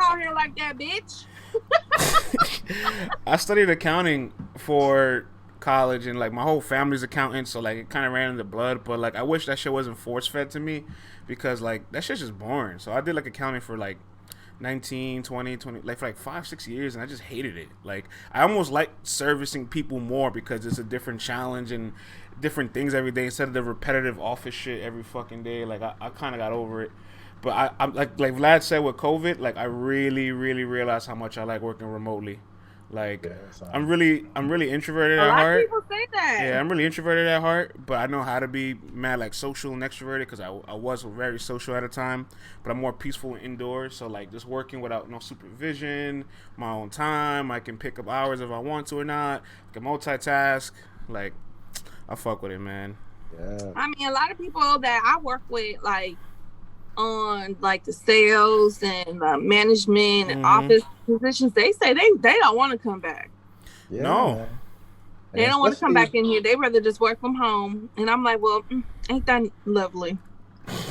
out here like that, bitch. I studied accounting for college, and like my whole family's accountant, so like it kind of ran in the blood. But like I wish that shit wasn't force fed to me, because like that shit's just boring. So I did like accounting for like 19, 20, 20, like for like 5, 6 years, and I just hated it. Like I almost like servicing people more because it's a different challenge and different things every day instead of the repetitive office shit every fucking day. Like I kind of got over it. But I'm like Vlad said with COVID, like I really, really realized how much I like working remotely. Like I'm really introverted A at lot of heart. people say that. Yeah, I'm really introverted at heart, but I know how to be mad like social and extroverted because I was very social at a time, but I'm more peaceful indoors. So like just working without no supervision, my own time, I can pick up hours if I want to or not. I can multitask. Like I fuck with it, man. Yeah. I mean, a lot of people that I work with, like on like the sales and management and office positions, they say they don't want to come back. Yeah. No. They don't want to come back in here. They rather just work from home. And I'm like, well, ain't that lovely?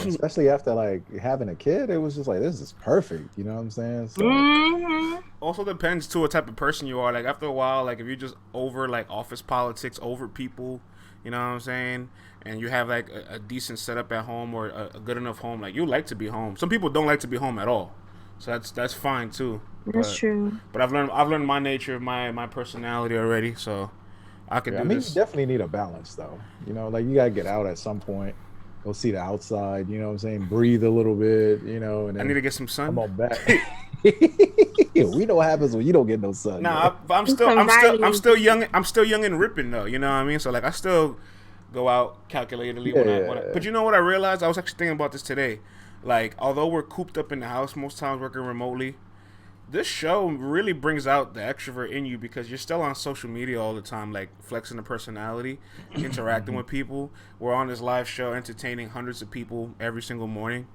Especially after like having a kid, it was just like, this is perfect. You know what I'm saying? So, Also depends too what type of person you are. Like after a while, like if you're just over like office politics, over people, you know what I'm saying, and you have like a decent setup at home or a good enough home, like you like to be home. Some people don't like to be home at all, so that's fine too. That's true. But I've learned my nature, my personality already, so I could do this. You definitely need a balance though. You know, like you gotta get out at some point, go see the outside. You know what I'm saying? Breathe a little bit. You know, and then I need to get some sun. come on back. We know what happens when you don't get no sun. Nah, I'm still young. I'm still young and ripping though. You know what I mean? So like I still go out calculatedly when I. But you know what I realized? I was actually thinking about this today. Like although we're cooped up in the house most times working remotely, this show really brings out the extrovert in you because you're still on social media all the time, like flexing the personality, interacting with people. We're on this live show entertaining hundreds of people every single morning.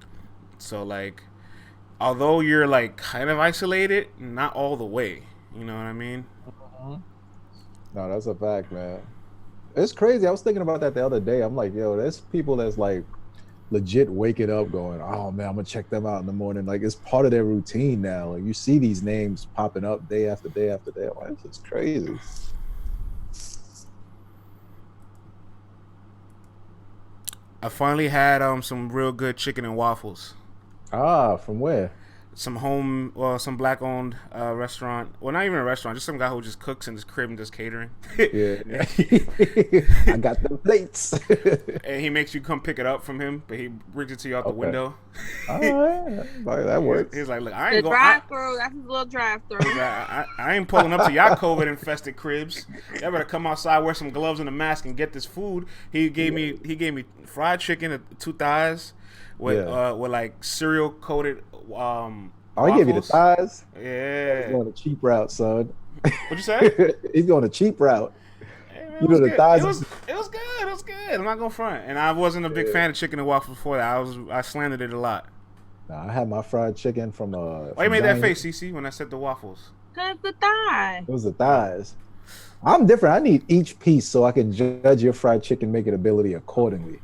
So like, although you're like kind of isolated, not all the way. You know what I mean? No, that's a fact, man. It's crazy. I was thinking about that the other day. I'm like, yo, there's people that's like legit waking up going, oh man, I'm gonna check them out in the morning. Like it's part of their routine now. Like you see these names popping up day after day after day. Like, this is crazy. I finally had some real good chicken and waffles. Ah, from where? Some black owned restaurant. Well, not even a restaurant, just some guy who just cooks in his crib and does catering. Yeah. I got the plates. And he makes you come pick it up from him, but he brings it to you out the window. All right. That works. He's like, look, I ain't The going. drive-through, that's his little drive-through. I ain't pulling up to y'all COVID infested cribs. Y'all better come outside, wear some gloves and a mask, and get this food. He gave me fried chicken, 2 thighs, with like cereal coated. He gave you the thighs. Yeah, he's going the cheap route, son. What'd you say? He's going the cheap route. Hey, man, the thighs. It was good. It was good. I'm not gonna front. And I wasn't a big fan of chicken and waffles before that. I slandered it a lot. Nah, I had my fried chicken from Why you made that face, CC, when I said the waffles? Cause the thigh. It was the thighs. I'm different. I need each piece so I can judge your fried chicken making ability accordingly.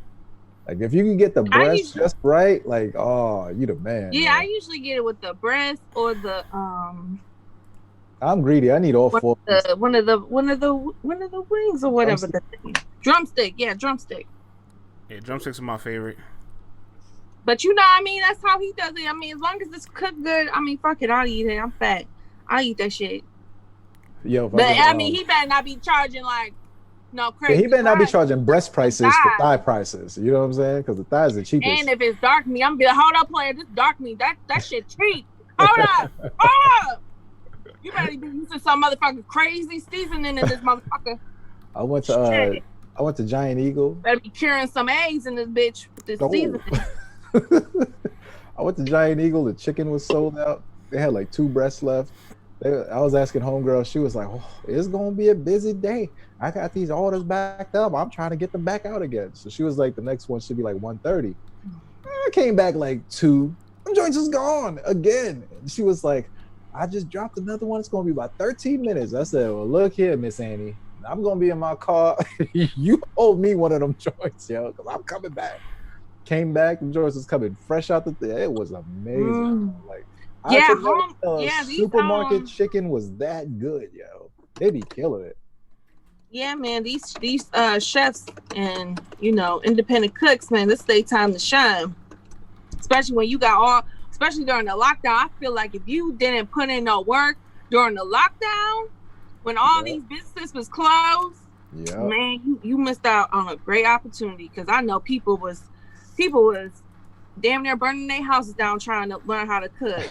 Like if you can get the breast just right, like you the man. Yeah, man. I usually get it with the breast or the I'm greedy. I need all four. One of the wings or whatever. Drumstick. Yeah, drumstick. Yeah, drumsticks are my favorite. But you know, I mean, that's how he does it. I mean, as long as it's cooked good, I mean, fuck it, I'll eat it. I'm fat. I'll eat that shit. Yo, but I mean, he better not be charging like crazy. Yeah, he better not be charging breast prices for thigh prices. You know what I'm saying? Because the thighs are cheapest. And if it's dark meat, I'm gonna be like, hold up, player, this dark meat, that shit cheap. Hold up. You better be using some motherfucking crazy seasoning in this motherfucker. I went to Giant Eagle. Better be curing some eggs in this bitch with this seasoning. I went to Giant Eagle. The chicken was sold out. They had like 2 breasts left. I was asking homegirl. She was like, "Oh, it's gonna be a busy day. I got these orders backed up. I'm trying to get them back out again." So she was like, "The next one should be like 1:30." I came back like 2. Them joints is gone again. And she was like, "I just dropped another one. It's gonna be about 13 minutes." I said, "Well, look here, Miss Annie. I'm gonna be in my car. You hold me one of them joints, yo, because I'm coming back." Came back, the joints was coming fresh out the thing. It was amazing. Like I could never home. tell a Yeah, these supermarket chicken was that good, yo. They be killing it. Yeah, man, these chefs and independent cooks, man, this is their time to shine. Especially when you got especially during the lockdown. I feel like if you didn't put in no work during the lockdown, when all these businesses was closed, man, you missed out on a great opportunity. Because I know people was damn near burning their houses down trying to learn how to cook.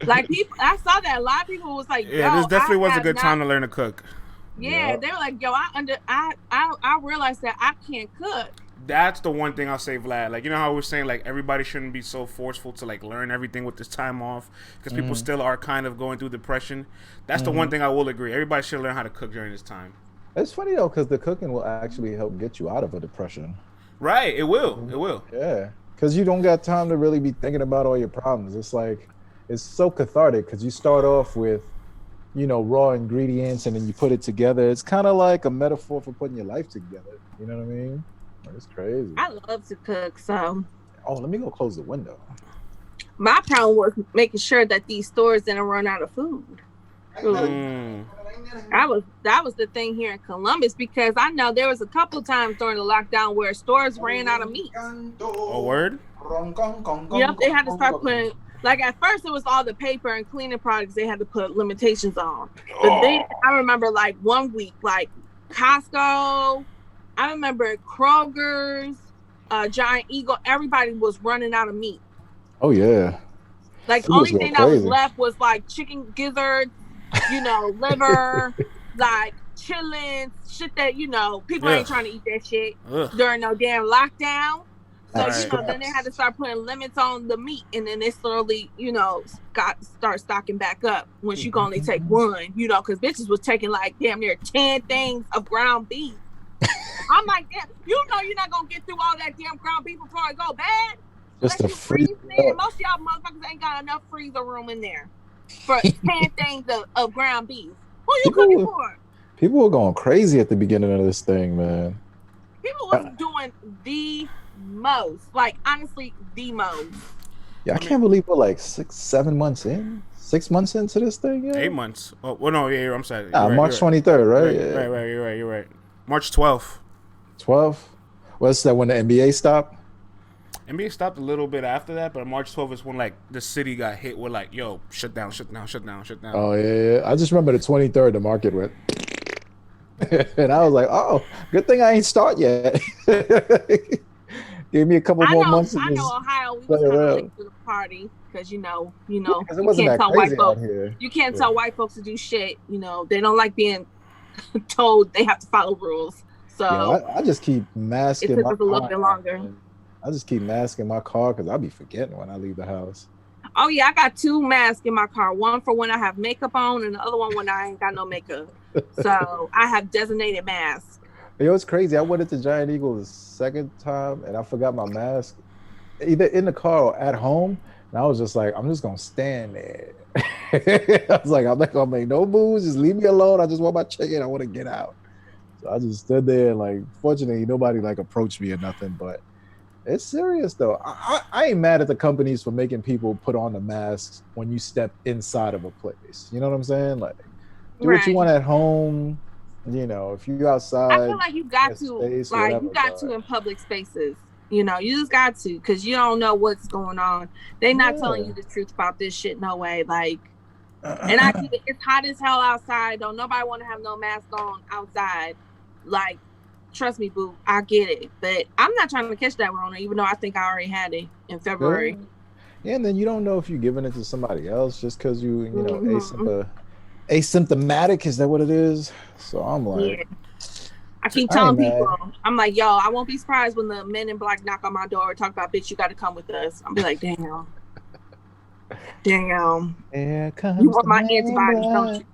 Like people, I saw that a lot of people was like, yeah, this definitely was a good time to learn to cook. Yeah, they were like, yo, I realized that I can't cook. That's the one thing I'll say, Vlad. Like, you know how we were saying, like, everybody shouldn't be so forceful to, like, learn everything with this time off because people still are kind of going through depression. That's the one thing I will agree. Everybody should learn how to cook during this time. It's funny, though, because the cooking will actually help get you out of a depression. Right. It will. It will. Yeah. Because you don't got time to really be thinking about all your problems. It's like, it's so cathartic because you start off with, raw ingredients and then you put it together. It's kind of like a metaphor for putting your life together. You know what I mean? It's crazy. I love to cook, so. Oh, let me go close the window. My problem was making sure that these stores didn't run out of food. That was the thing here in Columbus because I know there was a couple times during the lockdown where stores ran out of meat. A word? Yep, they had to start putting. Like at first, it was all the paper and cleaning products they had to put limitations on. But then I remember like 1 week, like Costco. I remember Kroger's, Giant Eagle. Everybody was running out of meat. Oh yeah. Like the only thing that was left was like chicken gizzards, liver, like chillin', shit that people ain't trying to eat that shit during no damn lockdown. So then they had to start putting limits on the meat, and then they slowly, start stocking back up. Once you can only take one, because bitches was taking like damn near 10 things of ground beef. I'm like, damn, you're not gonna get through all that damn ground beef before it go bad. Just to freeze it. Most of y'all motherfuckers ain't got enough freezer room in there for 10 things of ground beef. Who you cooking for? People were going crazy at the beginning of this thing, man. People was doing the most, like honestly, the most. Yeah, I can't believe we're like 6-7 months in. 6 months into this thing, yeah. 8 months. Oh, well, no, yeah, I'm sorry. March 23rd, right? Right. You're right. March 12th. 12th. What's that? When the NBA stopped? NBA stopped a little bit after that, but March 12th is when like the city got hit with like, yo, shut down. Oh yeah. I just remember the 23rd, the market went, and I was like, oh, good thing I ain't start yet. Give me a couple more months. I know Ohio. We was kind of late to the party because it wasn't that crazy out here. You can't tell white folks to do shit. They don't like being told they have to follow rules. So I just keep masking. It took us a little bit longer. I just keep masking my car because I'll be forgetting when I leave the house. Oh yeah, I got 2 masks in my car. One for when I have makeup on, and the other one when I ain't got no makeup. So I have designated masks. It's crazy. I went into Giant Eagle the second time, and I forgot my mask, either in the car or at home. And I was just like, I'm just gonna stand there. I was like, I'm not gonna make no moves. Just leave me alone. I just want my chicken. I want to get out. So I just stood there, and like, fortunately, nobody like approached me or nothing, but. It's serious though. I ain't mad at the companies for making people put on the masks when you step inside of a place. You know what I'm saying? Like, do what you want at home. If you outside. I feel like you got to, in public spaces. You just got to, because you don't know what's going on. They're not telling you the truth about this shit. No way. Like, and I see it's hot as hell outside. Don't nobody want to have no mask on outside. Like. Trust me, boo, I get it. But I'm not trying to catch that Rona, even though I think I already had it in February. Yeah, and then you don't know if you're giving it to somebody else just because asymptomatic. Is that what it is? So I'm like... I keep telling people, I'm like, yo, I won't be surprised when the men in black knock on my door and talk about, bitch, you got to come with us. I'll be like, damn. You want my antibodies, don't you?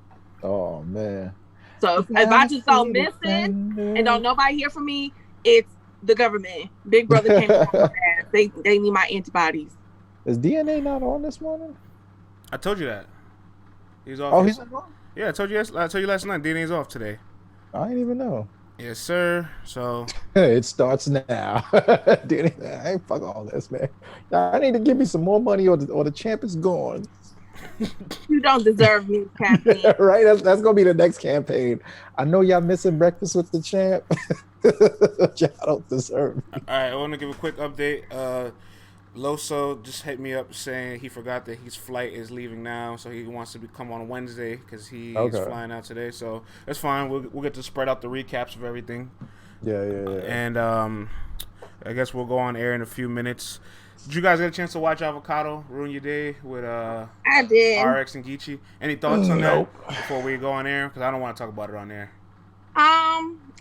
Oh, man. So if I just go missing and don't nobody hear from me, it's the government. Big Brother came on my ass. They need my antibodies. Is DNA not on this morning? I told you that. He's off. Oh, he's not on? Yeah, I told you last night. DNA's off today. I didn't even know. Yes, sir. So It starts now. Dude, I ain't fuck all this, man. I need to give me some more money, or the champ is gone. You don't deserve me, Caffeine. Right? That's gonna be the next campaign. I know y'all missing breakfast with the champ. Y'all don't deserve me. all right, I want to give a quick update. Loso just hit me up saying he forgot that his flight is leaving now, so he wants to come on Wednesday because he's flying out today. So that's fine. We'll get to spread out the recaps of everything. Yeah. And I guess we'll go on air in a few minutes. Did you guys get a chance to watch Avocado Ruin Your Day with I did. RX and Geechee? Any thoughts on that before we go on air? Because I don't want to talk about it on air.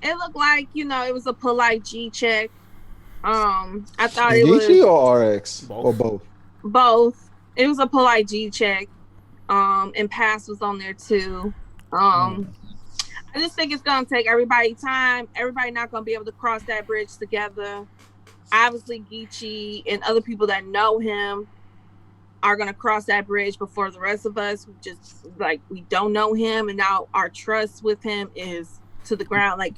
It looked like, it was a polite G check. I thought it was Geechee or RX both. Or both. Both. It was a polite G check. And Pass was on there too. I just think it's gonna take everybody time. Everybody not gonna be able to cross that bridge together. Obviously, Geechee and other people that know him are gonna cross that bridge before the rest of us who just we don't know him, and now our trust with him is to the ground. I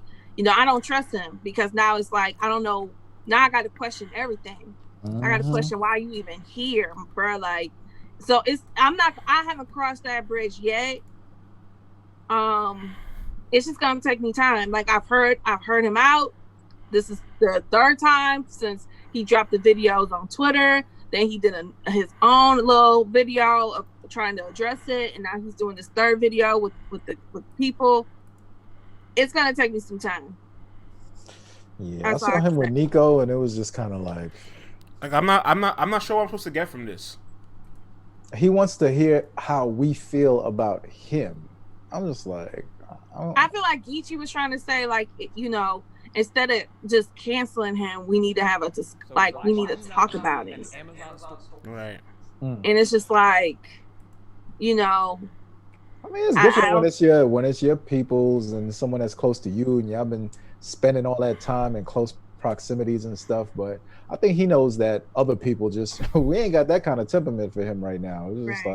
don't trust him because now it's I don't know. Now I got to question everything. I got to question why you even here, bro. So I haven't crossed that bridge yet. It's just gonna take me time. I've heard him out. This is the third time since he dropped the videos on Twitter. Then he did his own little video of trying to address it, and now he's doing this third video with people. It's gonna take me some time. Yeah, I saw him with Nico, and it was just kind of I'm not sure what I'm supposed to get from this. He wants to hear how we feel about him. I'm just I feel like Geechee was trying to say instead of just canceling him, we need to have we need to talk about it. Right. And it's just I mean, it's different when it's your peoples and someone that's close to you, and y'all been spending all that time in close proximities and stuff. But I think he knows that other people we ain't got that kind of temperament for him right now. It's just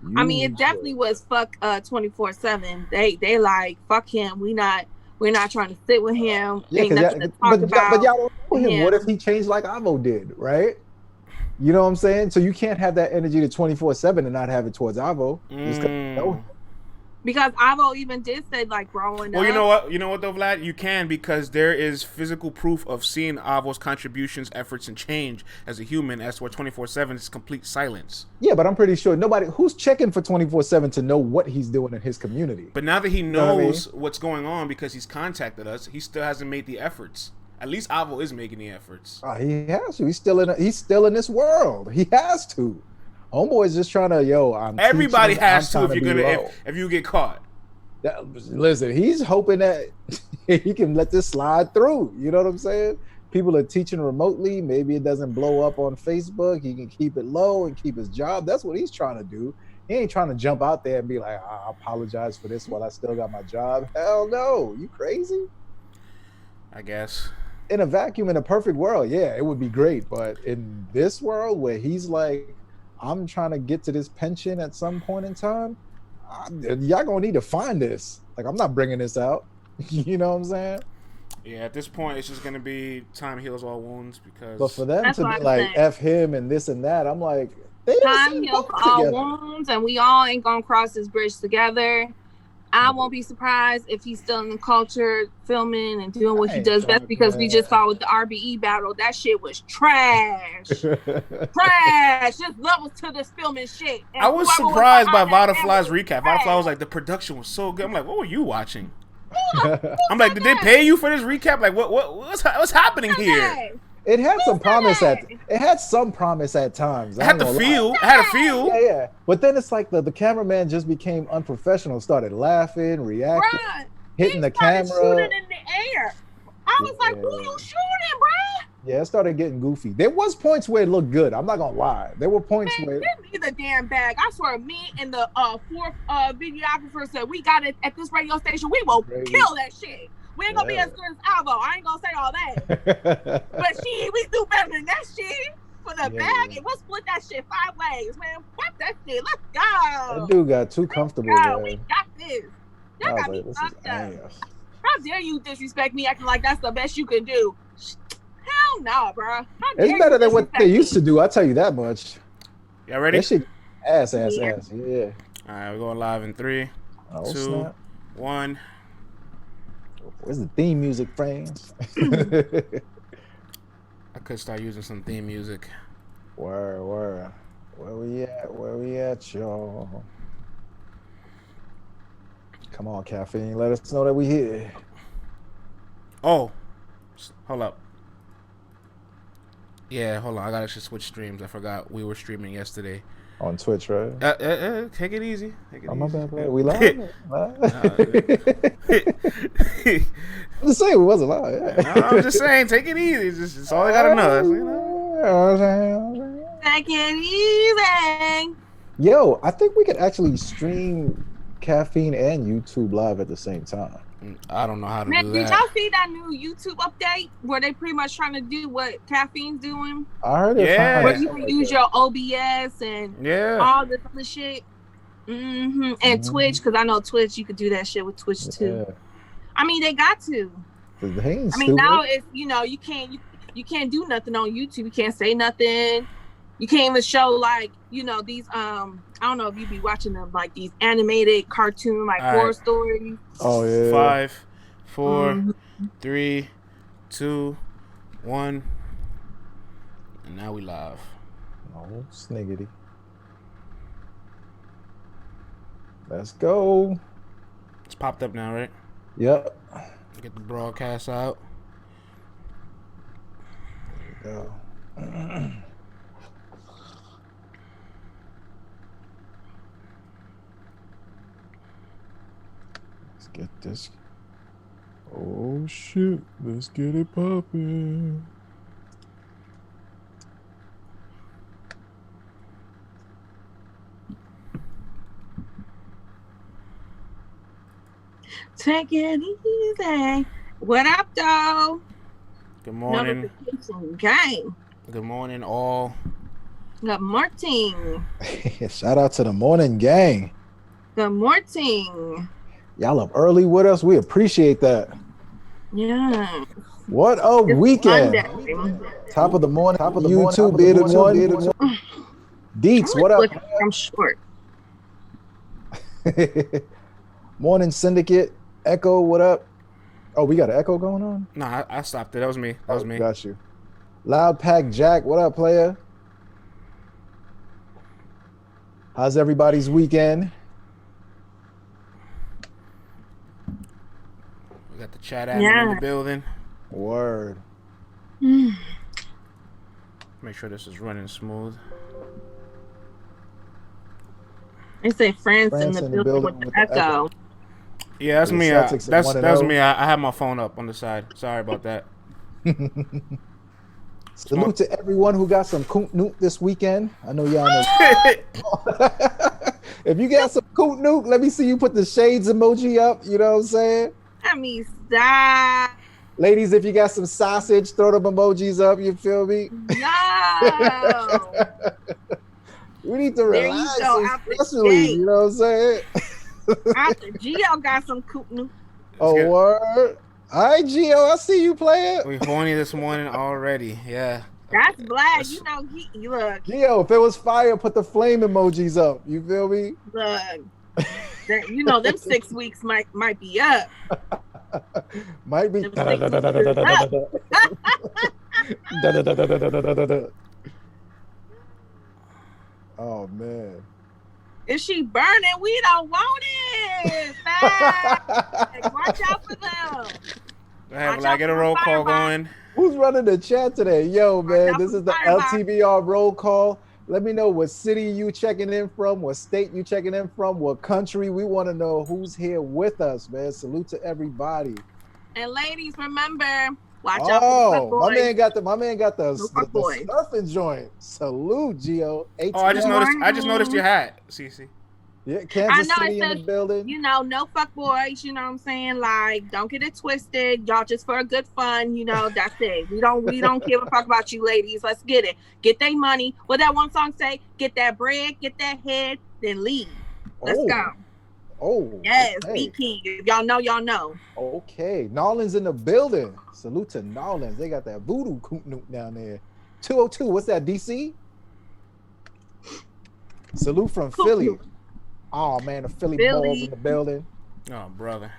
it definitely was fuck 24/7. They fuck him. We're not trying to sit with him. Ain't nothing to talk about. But y'all don't know him. What if he changed like Avo did, right? You know what I'm saying? So you can't have that energy to 24/7 and not have it towards Avo. Just 'cause you know him. Because Avo even did say growing up. Well, you know what though, Vlad? You can, because there is physical proof of seeing Avo's contributions, efforts, and change as a human. As for 24/7, it's complete silence. Yeah, but I'm pretty sure who's checking for 24/7 to know what he's doing in his community. But now that he knows what's going on because he's contacted us, he still hasn't made the efforts. At least Avo is making the efforts. He has to. He's still in this world. He has to. Homeboy's just trying to, everybody has to if you get caught. Listen, he's hoping that he can let this slide through. You know what I'm saying? People are teaching remotely. Maybe it doesn't blow up on Facebook. He can keep it low and keep his job. That's what he's trying to do. He ain't trying to jump out there and be like, I apologize for this while I still got my job. Hell no. You crazy? I guess. In a vacuum, in a perfect world, yeah, it would be great. But in this world where he's I'm trying to get to this pension at some point in time, y'all gonna need to find this. I'm not bringing this out. You know what I'm saying? Yeah, at this point, it's just gonna be time heals all wounds because. But for them to be F him and this and that, I'm they time heals all wounds, and we all ain't gonna cross this bridge together. I won't be surprised if he's still in the culture, filming and doing what he does best, because we just saw with the RBE battle, that shit was trash. Trash. Just levels to this filming shit. And I was surprised by Vodafly's recap. Vodafly was like, the production was so good. I'm like, what were you watching? I'm like, did they pay you for this recap? What's happening here? It had some promise at times. I had a feel. Yeah. But then it's the cameraman just became unprofessional, started laughing, reacting, hitting the camera. Shooting in the air. I was like, who you shooting, bro? Yeah, it started getting goofy. There was points where it looked good. I'm not gonna lie. There were points where give me the damn bag. I swear, me and the fourth videographer said, we got it at this radio station. We will kill that shit. We ain't gonna be as good as Avo. I ain't gonna say all that. But we do better than that shit. For the bag, and we'll split that shit 5 ways, man. Fuck that shit. Let's go. That dude got too comfortable, man. We got this. Y'all got me fucked up. How dare you disrespect me acting like that's the best you can do? Hell no, bro. How dare It's better you than what they disrespect used to me? do. I'll tell you that much. Y'all ready? That shit ass. Yeah. Yeah. All right, we're going live in 3, Oh, 2, snap. 1. Where's the theme music, friends? I could start using some theme music. Where we at? Where we at, y'all? Come on, caffeine. Let us know that we here. Oh, hold up. Yeah, hold on. I gotta switch streams. I forgot we were streaming yesterday. On Twitch, right? Take it easy. Take it Oh, my easy. bad. We live? I'm just saying we wasn't live. Yeah. No, I'm just saying, take it easy. It's all I gotta know. You know? Take it easy. Yo, I think we could actually stream caffeine and YouTube live at the same time. I don't know how to Man, do did that. y'all see that new YouTube update where they pretty much trying to do what caffeine's doing? I heard it. Yeah. Where you can use your OBS and Yeah. all this other shit. And Twitch, because I know Twitch, you could do that shit with Twitch too. Yeah. I mean, they got to. They ain't I mean, stupid. now it's you can't do nothing on YouTube. You can't say nothing. You can't even show like these I don't know if you be watching them like these animated cartoon like All horror right. stories. Oh yeah. 5, 4, 3, 2, 1, and now we live. Oh, sniggity. Let's go. It's popped up now, right? Yep. Get the broadcast out. There we go. Let's get this. Oh shit! Let's get it poppin'. Take it easy. What up, though? Good morning. Notification gang. Good morning, all. Good morning. Shout out to the morning gang. Good morning. Y'all up early with us. We appreciate that. Yeah. What a weekend. Monday. Top of the morning. YouTube bearded one. Deets, what up? I'm short. Morning Syndicate. Echo, what up? Oh, we got an echo going on? Nah, I stopped it. That was me. That was me. Got you. Loud Pack Jack, what up, player? How's everybody's weekend? We got the chat admin in the building. Word. Make sure this is running smooth. They say France in the building with the echo. Yeah, that's The me. Celtics That's at 1-0. me. I have my phone up on the side. Sorry about that. Salute to everyone who got some Coot Noot this weekend. I know y'all know. If you got some Coot Noot, let me see you put the shades emoji up. You know what I'm saying? I mean, stop. Ladies, if you got some sausage, throw them emojis up. You feel me? No. We need to There you relax go, and out the stress relief, gate. you know what I'm saying? After Gio got some Koopnu. Oh, get- word. All right, Gio, I see you playing. We horny this morning already. Yeah. That's Vlad. You know, he look, Gio, if it was fire, put the flame emojis up. You feel me? that, you know, them 6 weeks might be up. Might be. Them 6 weeks is up. Oh, man. If she burning, we don't want it. Like, watch out for them. When I get a roll call going. Who's running the chat today? Yo, man, out this for is the Firebox. LTBR roll call. Let me know what city you checking in from, what state you checking in from, what country. We want to know who's here with us, man. Salute to everybody. And ladies, remember, watch out for the Oh, fuck my boys. man got the fuck boys. surfing joint. Salute, Gio. Oh, I just noticed your hat, Cece. Yeah, Kansas I know, City it in says, the building. You know, no fuck boys, you know what I'm saying? Like, don't get it twisted. Y'all just for a good fun, you know, that's it. We don't give a fuck about you ladies. Let's get it. Get their money. What that one song say? Get that bread, get that head, then leave. Let's go. Oh, Yes, okay. B King. If y'all know, y'all know. Okay. Nolan's in the building. Salute to Nolan's. They got that voodoo coot down there. 202. What's that, DC? Salute from Philly. Oh, man, the Philly balls in Philly, the building. Oh, brother.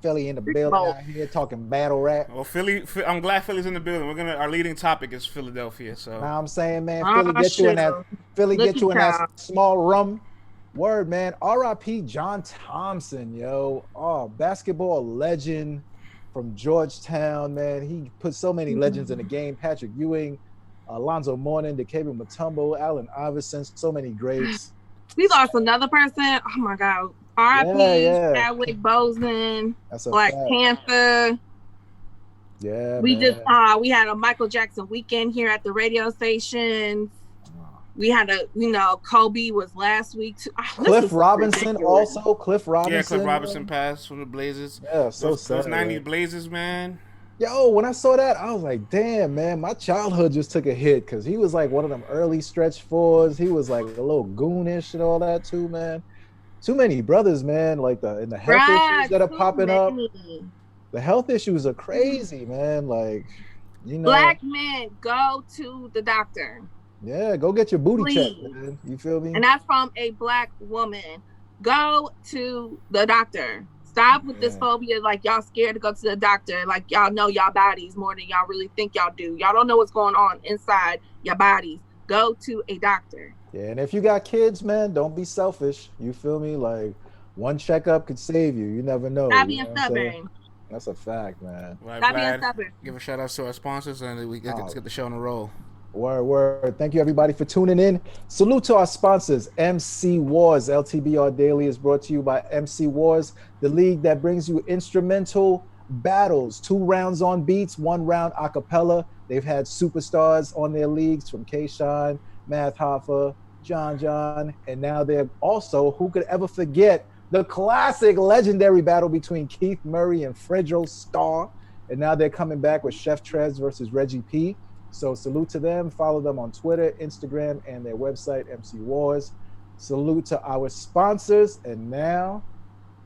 Philly in the building out here talking battle rap. Well, I'm glad Philly's in the building. Our leading topic is Philadelphia. So Now I'm saying, man, Philly oh get you in that. shoot, Philly look get you at in that y'all. small room. Word, man. R.I.P. John Thompson, yo. Oh, basketball legend from Georgetown, man. He put so many legends in the game. Patrick Ewing, Alonzo Mourning, Dikembe Mutombo, Allen Iverson, so many greats. We lost another person. Oh my god. Yeah, R.I.P. yeah. Chadwick Boseman, That's a Black fact. Panther. Yeah, We man. just we had a Michael Jackson weekend here at the radio station. We had Kobe was last week too. Cliff Robinson ridiculous. also. Cliff Robinson. yeah, Cliff Robinson passed from the Blazers. Yeah, so those sad. 90s Blazers, man. Yo, when I saw that, I was like, damn, man, my childhood just took a hit because he was like one of them early stretch fours. He was like a little goonish and all that too, man. Too many brothers, man. Like the health issues that are popping up. The health issues are crazy, man. Like, Black men, go to the doctor. Yeah, go get your booty checked, Please. man. You feel me? And that's from a Black woman. Go to the doctor. Stop with this phobia. Like, y'all scared to go to the doctor. Like, y'all know y'all bodies more than y'all really think y'all do. Y'all don't know what's going on inside your bodies. Go to a doctor. Yeah, and if you got kids, man, don't be selfish. You feel me? Like, one checkup could save you. You never know. Stop being stubborn. That's a fact, man. Right, Stop being Vlad, stubborn. give a shout out to our sponsors, and we get the show on the roll. Word. Thank you, everybody, for tuning in. Salute to our sponsors. MC Wars. LTBR Daily is brought to you by MC Wars, the league that brings you instrumental battles. 2 rounds on beats, 1 round a cappella. They've had superstars on their leagues from K-Shine, Math Hoffa, John, and now they're also, who could ever forget, the classic legendary battle between Keith Murray and Fredro Starr. And now they're coming back with Chef Trez versus Reggie P. So salute to them. Follow them on Twitter, Instagram, and their website, MC Wars. Salute to our sponsors. And now,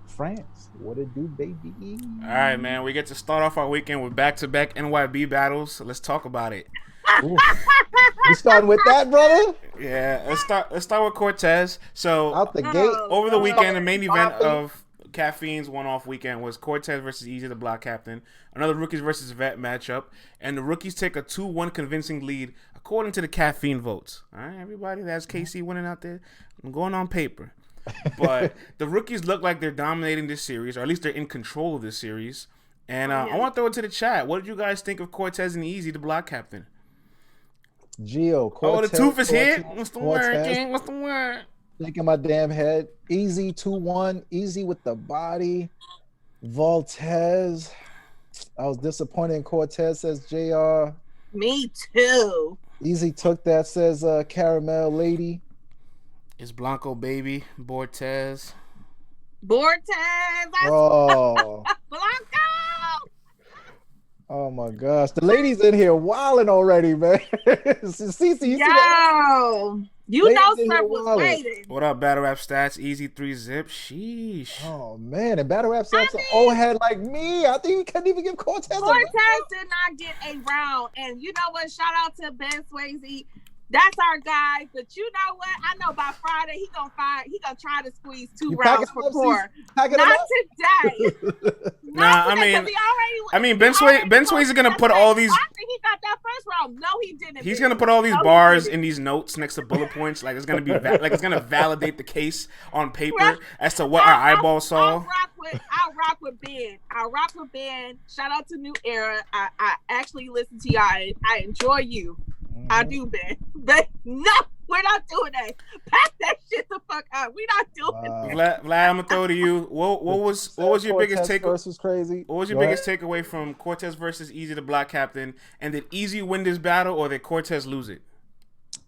France. What it do, baby? All right, man. We get to start off our weekend with back-to-back NYB battles. So let's talk about it. You starting with that, brother? Yeah, let's start with Cortez. So out the gate. Over the weekend, the main event of Caffeine's one-off weekend was Cortez versus Eazy, the block captain. Another rookies versus vet matchup, and the rookies take a 2-1 convincing lead according to the Caffeine votes. All right, everybody, that's KC winning out there. I'm going on paper, but the rookies look like they're dominating this series, or at least they're in control of this series. And I want to throw it to the chat. What did you guys think of Cortez and Eazy, the block captain? Gio, Cortez. Oh, the tooth is here. What's the word, King? What's the word? Thinking my damn head. Eazy 2-1. Eazy with the body. Voltez. I was disappointed in Cortez, says JR. Me too. Eazy took that, says Caramel Lady. It's Blanco baby. Bortez. Oh. Blanco. Oh my gosh. The ladies in here wilding already, man. Cece, you see that? You know Surf was waiting. What up, Battle Rap Stats? Easy 3-zip. Sheesh. Oh, man. And Battle Rap Stats are old head like me. I think you couldn't even give Cortez did not get a round. And you know what? Shout out to Ben Swayze. That's our guy. But you know what? I know by Friday he gonna try to squeeze 2 rounds for 4. Not today. I mean, Ben Swayze is gonna put all these. I think he got that first round. No, he didn't. He's gonna put all these bars in these notes next to bullet points. Like it's gonna be it's gonna validate the case on paper as to what our eyeballs saw. I'll rock with Ben. Shout out to New Era. I actually listen to you. I enjoy you. I do, Ben. But no, we're not doing that. Pack that shit the fuck up. We're not doing that. Vlad, I'm gonna throw to you. What was your biggest takeaway? Was crazy. What was your biggest takeaway from Cortez versus Eazy, the block captain? And did Eazy win this battle, or did Cortez lose it?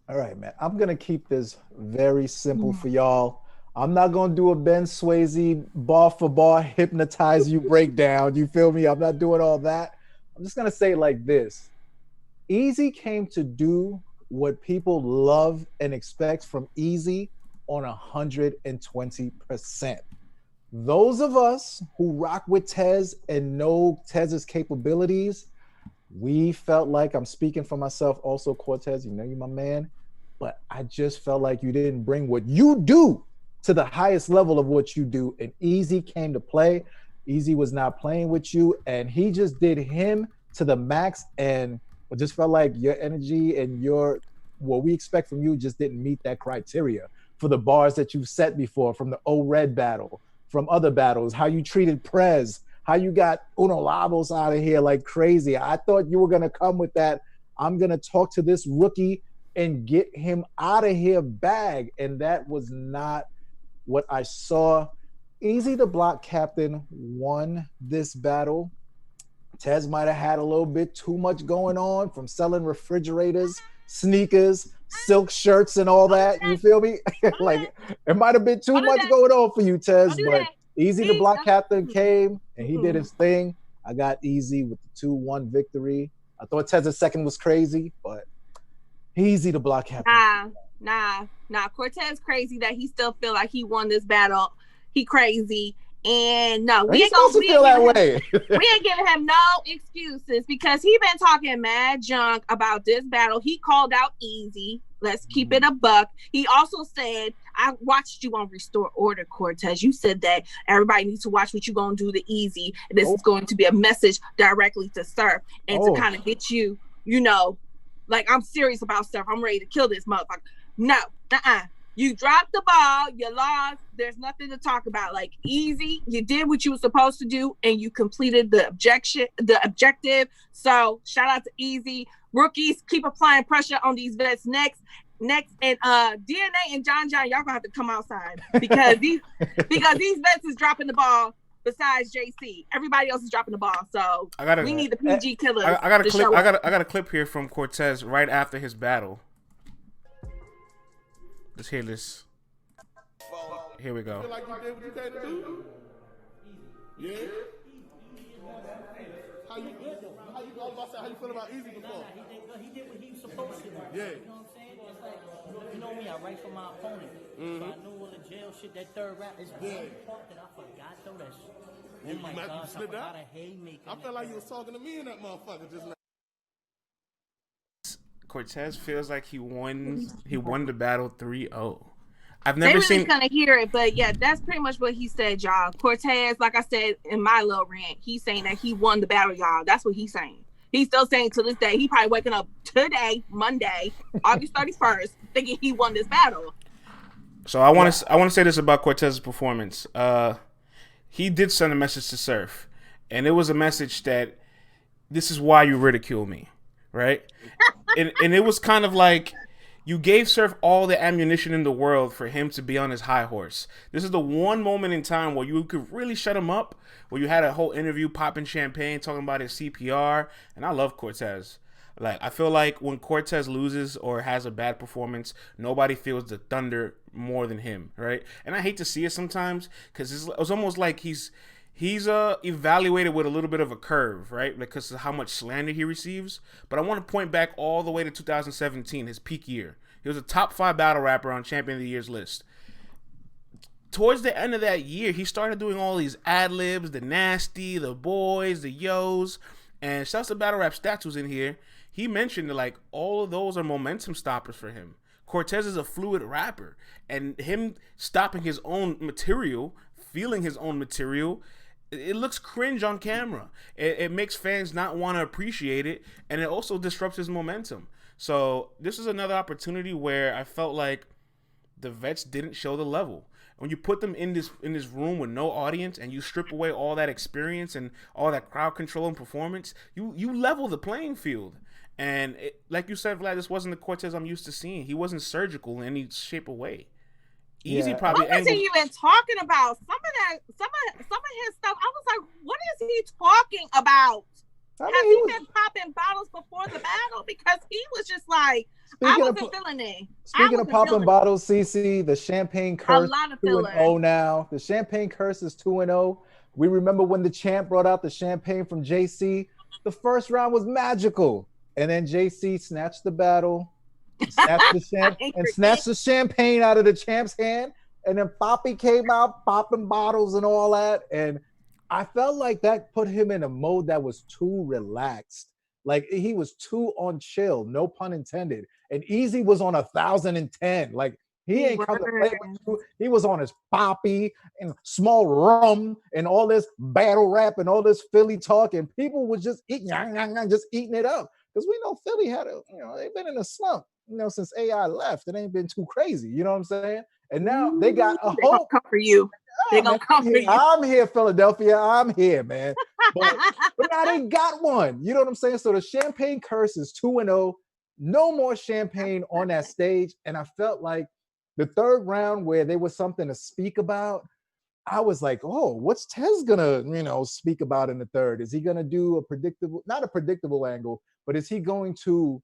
All right, man. I'm gonna keep this very simple for y'all. I'm not gonna do a Ben Swayze bar for bar hypnotize you breakdown. You feel me? I'm not doing all that. I'm just gonna say it like this. Eazy came to do what people love and expect from Eazy on 120%. those of us who rock with Tez and know Tez's capabilities, we felt like, I'm speaking for myself also, Cortez, you know you're my man, but I just felt like you didn't bring what you do to the highest level of what you do. And Eazy came to play. Eazy was not playing with you, and he just did him to the max. And it just felt like your energy and what we expect from you just didn't meet that criteria for the bars that you've set before, from the O-Red battle, from other battles, how you treated Prez, how you got Uno Labos out of here like crazy. I thought you were going to come with that, I'm going to talk to this rookie and get him out of here bag. And that was not what I saw. Eazy, the block captain, won this battle. Tez might have had a little bit too much going on, from selling refrigerators, sneakers, silk shirts, and all that. You feel me? Like, it might have been too much going on for you, Tez, but Eazy, the block captain, came and he did his thing. I got Eazy with the 2-1 victory. I thought Tez's second was crazy, but Eazy, the block captain. Nah. Cortez crazy that he still feel like he won this battle. He crazy. And no, we ain't gonna feel that way. We ain't giving him no excuses, because he been talking mad junk about this battle. He called out Eazy. Let's keep it a buck. He also said, I watched you on Restore Order, Cortez. You said that everybody needs to watch what you're going to do to Eazy. This is going to be a message directly to Surf, and to kind of get you, like, I'm serious about Surf. I'm ready to kill this motherfucker. No, you dropped the ball, you lost, there's nothing to talk about. Like, Eazy, you did what you were supposed to do, and you completed the objective. So shout out to Eazy. Rookies, keep applying pressure on these vets next. And DNA and John, y'all gonna have to come outside, because these vets is dropping the ball. Besides JC, everybody else is dropping the ball. So we need the PG killers. I got a clip here from Cortez right after his battle. Let's hear this. Here we go. Feel like you did what you came to do? Yeah. How you feel about Eazy before? He did what he was supposed to do. Yeah. You know what I'm saying? It's like, you know me, I write for my opponent. So I knew all the jail shit, that third round. It's one part that I forgot, though. That shit. Oh my gosh, I forgot a haymaker. I felt like you was talking to me and that motherfucker just like. Cortez feels like he won the battle 3-0. I've They never really seen. gonna hear it, but yeah, that's pretty much what he said, y'all. Cortez, like I said in my little rant, he's saying that he won the battle, y'all. That's what he's saying. He's still saying to this day, he probably waking up today, Monday, August 31st, thinking he won this battle. So I want to say this about Cortez's performance. He did send a message to Surf, and it was a message that this is why you ridicule me, right? and it was kind of like, you gave Surf all the ammunition in the world for him to be on his high horse. This is the one moment in time where you could really shut him up, where you had a whole interview popping champagne, talking about his CPR, and I love Cortez. Like, I feel like when Cortez loses or has a bad performance, nobody feels the thunder more than him, right? And I hate to see it sometimes, because it's almost like he's evaluated with a little bit of a curve, right? Because of how much slander he receives. But I want to point back all the way to 2017, his peak year. He was a top 5 battle rapper on Champion of the Year's list. Towards the end of that year, he started doing all these ad-libs, the nasty, the boys, the yos, and shouts to Battle Rap Stats was in here. He mentioned that, like, all of those are momentum stoppers for him. Cortez is a fluid rapper, and him stopping his own material, feeling his own material, it looks cringe on camera. It makes fans not want to appreciate it, and it also disrupts his momentum. So this is another opportunity where I felt like the vets didn't show the level. When you put them in this room with no audience, and you strip away all that experience and all that crowd control and performance, you level the playing field. And like you said, Vlad, this wasn't the Cortez I'm used to seeing. He wasn't surgical in any shape or way. Eazy probably. What was he even talking about? Some of his stuff, I was like, what is he talking about? Has he been popping bottles before the battle? Because he was just like, I wasn't feeling it. Speaking of popping bottles, CC, the champagne curse, a lot of 2-0 now. The champagne curse is 2-0. We remember when the champ brought out the champagne from JC. The first round was magical. And then JC snatched the battle, snatched the champagne out of the champ's hand, And then Poppy came out popping bottles and all that. And I felt like that put him in a mode that was too relaxed. Like he was too on chill, no pun intended. And Eazy was on 1,010. Like he ain't come to play with you. He was on his Poppy and small rum and all this battle rap and all this Philly talk. And people was just eating, just eating it up. Because we know Philly had they've been in a slump, since AI left. It ain't been too crazy. You know what I'm saying? And now they got a hope. Come for you. They're gonna come for you. I'm here, Philadelphia. I'm here, man. But now they got one. You know what I'm saying? So the champagne curse is 2-0. No more champagne on that stage. And I felt like the third round where there was something to speak about, I was like, oh, what's Tez gonna, speak about in the third? Is he gonna do not a predictable angle, but is he going to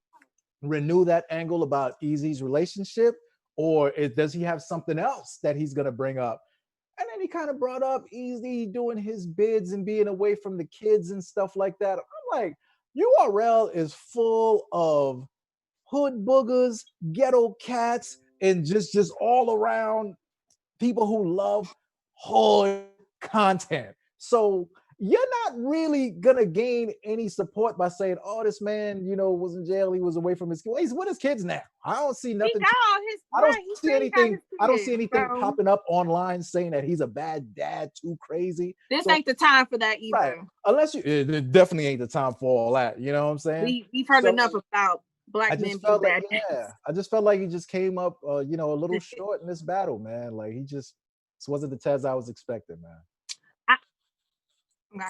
renew that angle about Eazy's relationship? Or does he have something else that he's gonna bring up? And then he kind of brought up Eazy doing his bids and being away from the kids and stuff like that. I'm like, URL is full of hood boogers, ghetto cats, and just all around people who love hood content. So you're not really gonna gain any support by saying, "Oh, this man, was in jail. He was away from his kids. He's with his kids now." I don't see nothing. I don't see anything. I don't see anything popping up online saying that he's a bad dad, too crazy. This ain't the time for that either. Right. Unless it definitely ain't the time for all that. You know what I'm saying? We've heard enough about black men being bad dads. I just felt like he just came up, a little short in this battle, man. Like this wasn't the Tez I was expecting, man. Okay.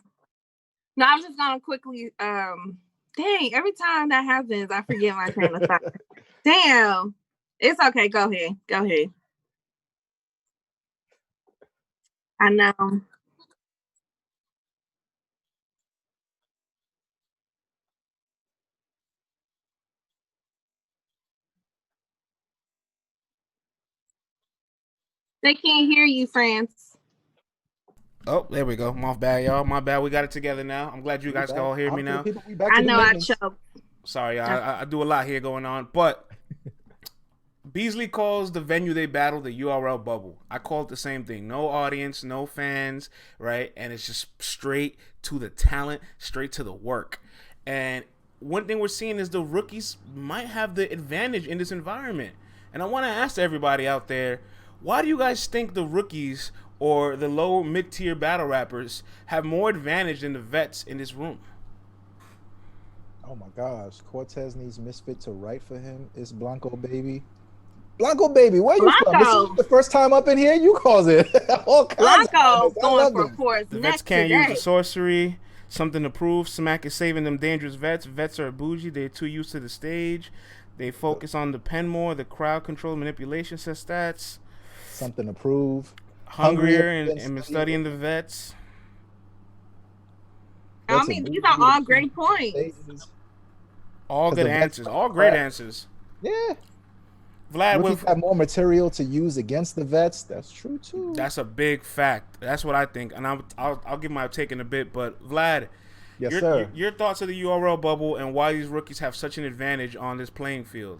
No, I'm just gonna quickly. Dang! Every time that happens, I forget my train of thought. Damn! It's okay. Go ahead. I know. They can't hear you, France. Oh, there we go. My bad, y'all. My bad. We got it together now. I'm glad you guys can all hear me now. I know I choked. Sorry, I do a lot here going on. But Beasley calls the venue they battle the URL bubble. I call it the same thing. No audience, no fans, right? And it's just straight to the talent, straight to the work. And one thing we're seeing is the rookies might have the advantage in this environment. And I want to ask everybody out there, why do you guys think the rookies or the low mid-tier battle rappers have more advantage than the vets in this room? Oh my gosh, Cortez needs Misfit to write for him. It's Blanco Baby. Blanco Baby, where you from? This is the first time up in here. You cause it. All kinds Blanco going for force. The vets can't use the sorcery. Something to prove. Smack is saving them dangerous vets. Vets are bougie. They're too used to the stage. They focus on the pen more. The crowd control manipulation, says stats. Something to prove. Hungrier and been studying the vets. I mean, these are all great points. All good answers. All great answers. Yeah. Vlad, we have more material to use against the vets. That's true too. That's a big fact. That's what I think, and I'll give my take in a bit. But Vlad, yes, sir. Your thoughts of the URL bubble and why these rookies have such an advantage on this playing field?